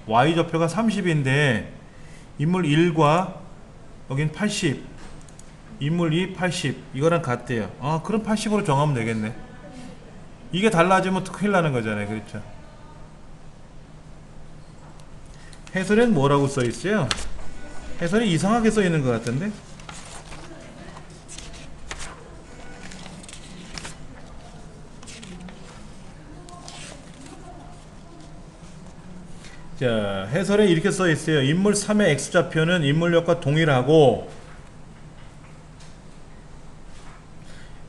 y좌표가 30인데 인물 1과 여긴 80, 인물 2 80 이거랑 같대요. 아, 그럼 80으로 정하면 되겠네. 이게 달라지면 큰일 나는 거잖아요. 그렇죠? 해설엔 뭐라고 써 있어요? 해설이 이상하게 써 있는 것 같은데? 자, 해설에 이렇게 써 있어요. 인물 3의 x좌표는 인물력과 동일하고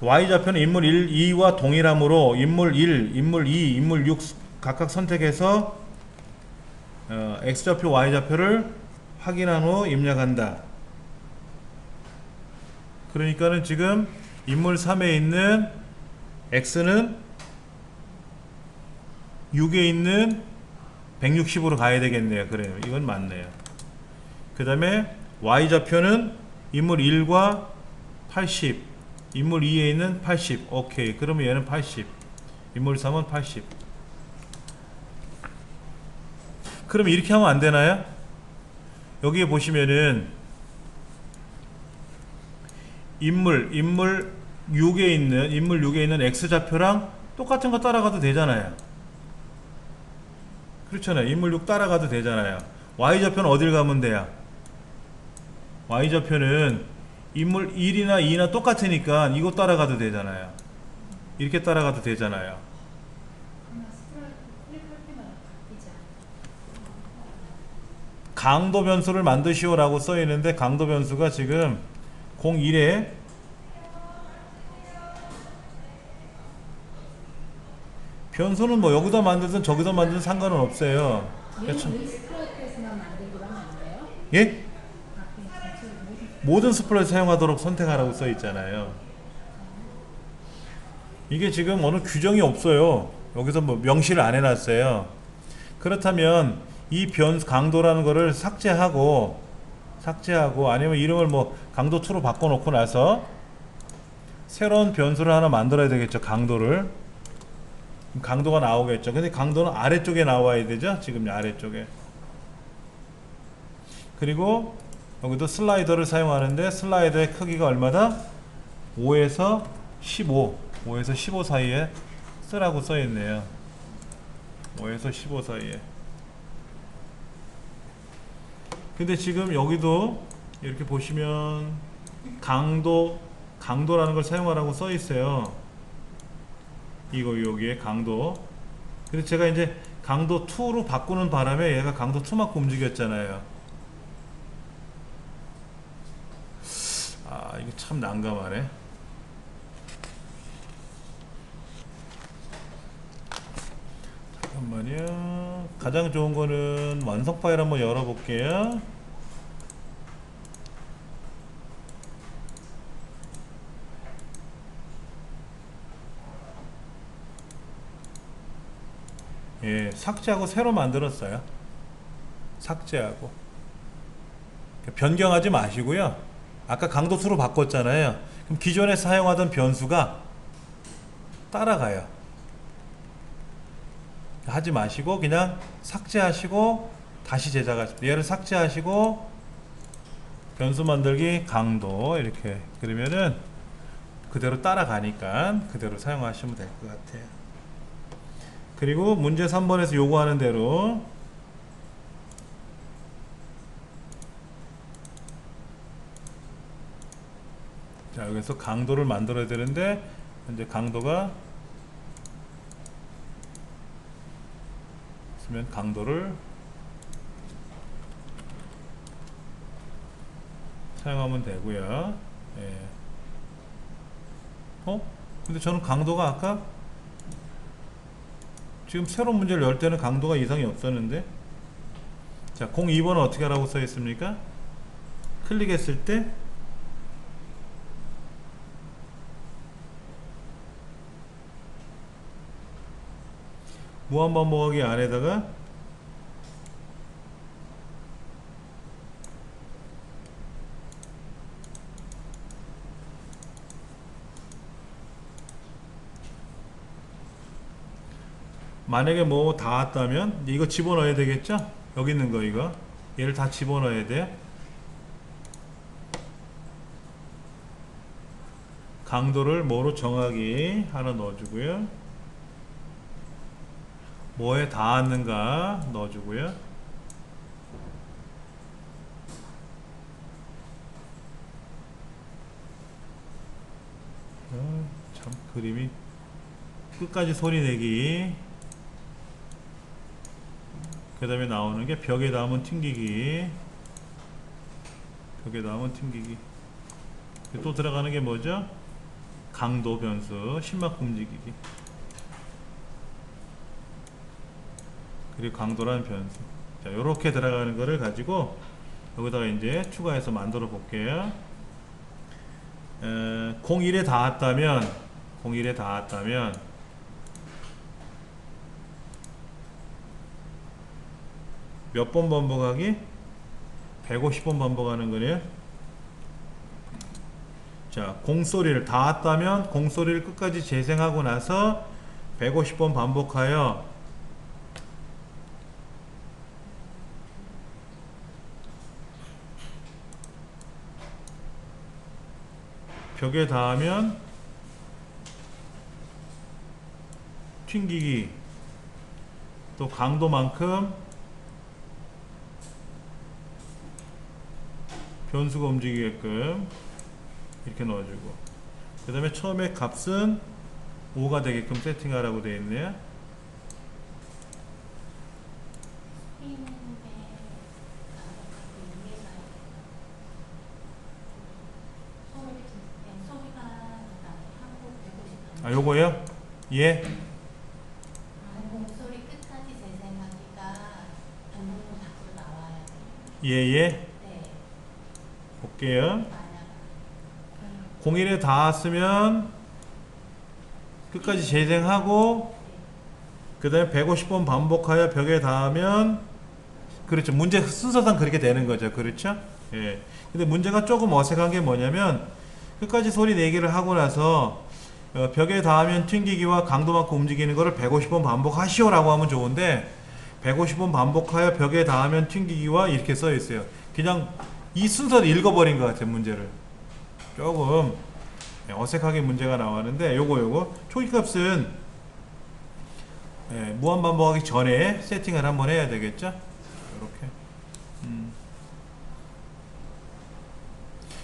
y좌표는 인물 1, 2와 동일하므로 인물 1, 인물 2, 인물 6 각각 선택해서 x좌표, y좌표를 확인한 후 입력한다. 그러니까는 지금 인물 3에 있는 x는 6에 있는 160으로 가야 되겠네요. 그래요. 이건 맞네요. 그 다음에 y좌표는 인물 1과 80, 인물 2에 있는 80. 오케이. 그러면 얘는 80, 인물 3은 80. 그럼 이렇게 하면 안 되나요? 여기에 보시면은 인물 6에 있는 x좌표랑 똑같은 거 따라가도 되잖아요. 그렇잖아요. 인물 6 따라가도 되잖아요. y좌표는 어딜 가면 돼요? y좌표는 인물 1이나 2나 똑같으니까 이거 따라가도 되잖아요. 이렇게 따라가도 되잖아요. 강도 변수를 만드시오 라고 써 있는데 강도 변수가 지금 01에 변수는 뭐 여기다 만들든 저기다 만들든 상관은 없어요. 스프라이트에서만 만들기로 하면 안 돼요? 예? 모든 스플라이트 사용하도록 선택하라고 써 있잖아요. 이게 지금 어느 규정이 없어요. 여기서 뭐 명시를 안 해놨어요. 그렇다면 이 강도라는 거를 삭제하고 아니면 이름을 뭐 강도 2로 바꿔놓고 나서 새로운 변수를 하나 만들어야 되겠죠. 강도를. 강도가 나오겠죠. 근데 강도는 아래쪽에 나와야 되죠. 지금 아래쪽에. 그리고 여기도 슬라이더를 사용하는데 슬라이더의 크기가 얼마다? 5에서 15 사이에 쓰라고 써있네요. 5에서 15 사이에. 근데 지금 여기도 이렇게 보시면 강도라는 걸 사용하라고 써있어요. 여기에 강도. 그래서 제가 이제 강도 2로 바꾸는 바람에 얘가 강도 2만큼 움직였잖아요. 아, 이거 참 난감하네. 잠깐만요. 가장 좋은 거는 완성 파일 한번 열어볼게요. 예, 삭제하고 새로 만들었어요. 삭제하고 변경하지 마시고요. 아까 강도수로 바꿨잖아요. 그럼 기존에 사용하던 변수가 따라가요. 하지 마시고 그냥 삭제하시고 다시 제작하시고, 얘를 삭제하시고 변수 만들기 강도 이렇게, 그러면은 그대로 따라가니까 그대로 사용하시면 될 것 같아요. 그리고 문제 3번에서 요구하는 대로 자, 여기서 강도를 만들어야 되는데 현재 강도가 있으면 강도를 사용하면 되고요. 예. 근데 저는 강도가 아까 지금 새로운 문제를 열 때는 강도가 이상이 없었는데, 자, 02번은 어떻게 하라고 써 있습니까? 클릭했을 때 무한반복하기 안에다가 만약에 뭐 닿았다면 이거 집어넣어야 되겠죠? 여기 있는 거 이거 얘를 다 집어넣어야 돼. 강도를 뭐로 정하기 하나 넣어주고요. 뭐에 닿았는가 넣어주고요. 참 그림이 끝까지 소리 내기. 그 다음에 나오는 게 벽에 닿으면 튕기기. 벽에 닿으면 튕기기. 또 들어가는 게 뭐죠? 강도 변수, 심막 움직이기. 그리고 강도라는 변수. 자, 요렇게 들어가는 거를 가지고 여기다가 이제 추가해서 만들어 볼게요. 01에 닿았다면 몇 번 반복하기? 150번 반복하는 거네요. 자, 공소리를 닿았다면 공소리를 끝까지 재생하고 나서 150번 반복하여 벽에 닿으면 튕기기. 또 강도만큼 변수가 움직이게끔 이렇게 넣어주고, 그 다음에 처음에 값은 5가 되게끔 세팅하라고 되어 있네요. 아, 요거요? 예? 공소리 끝까지 재생하기가 변동문 밖으로 나와야 돼요. 예예. 네. 볼게요. 만약 01에 닿았으면 끝까지 재생하고, 그 다음에 150번 반복하여 벽에 닿으면, 그렇죠, 문제 순서상 그렇게 되는 거죠. 그렇죠? 예. 근데 문제가 조금 어색한 게 뭐냐면 끝까지 소리 내기를 하고 나서 벽에 닿으면 튕기기와 강도만큼 움직이는 거를 150번 반복하시오 라고 하면 좋은데, 150번 반복하여 벽에 닿으면 튕기기와 이렇게 써 있어요. 그냥 이 순서를 읽어버린 것 같아요. 문제를 조금 어색하게 문제가 나왔는데, 요거 초기값은 무한반복하기 전에 세팅을 한번 해야 되겠죠. 이렇게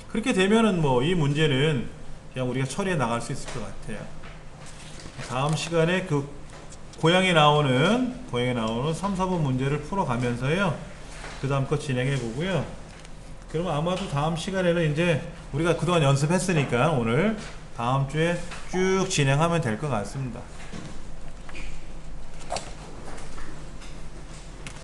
그렇게 되면은 뭐 이 문제는 그냥 우리가 처리해 나갈 수 있을 것 같아요. 다음 시간에 그 고양이 나오는 3, 4번 문제를 풀어가면서요, 그 다음 거 진행해 보고요. 그러면 아마도 다음 시간에는 이제 우리가 그동안 연습했으니까 오늘 다음 주에 쭉 진행하면 될 것 같습니다.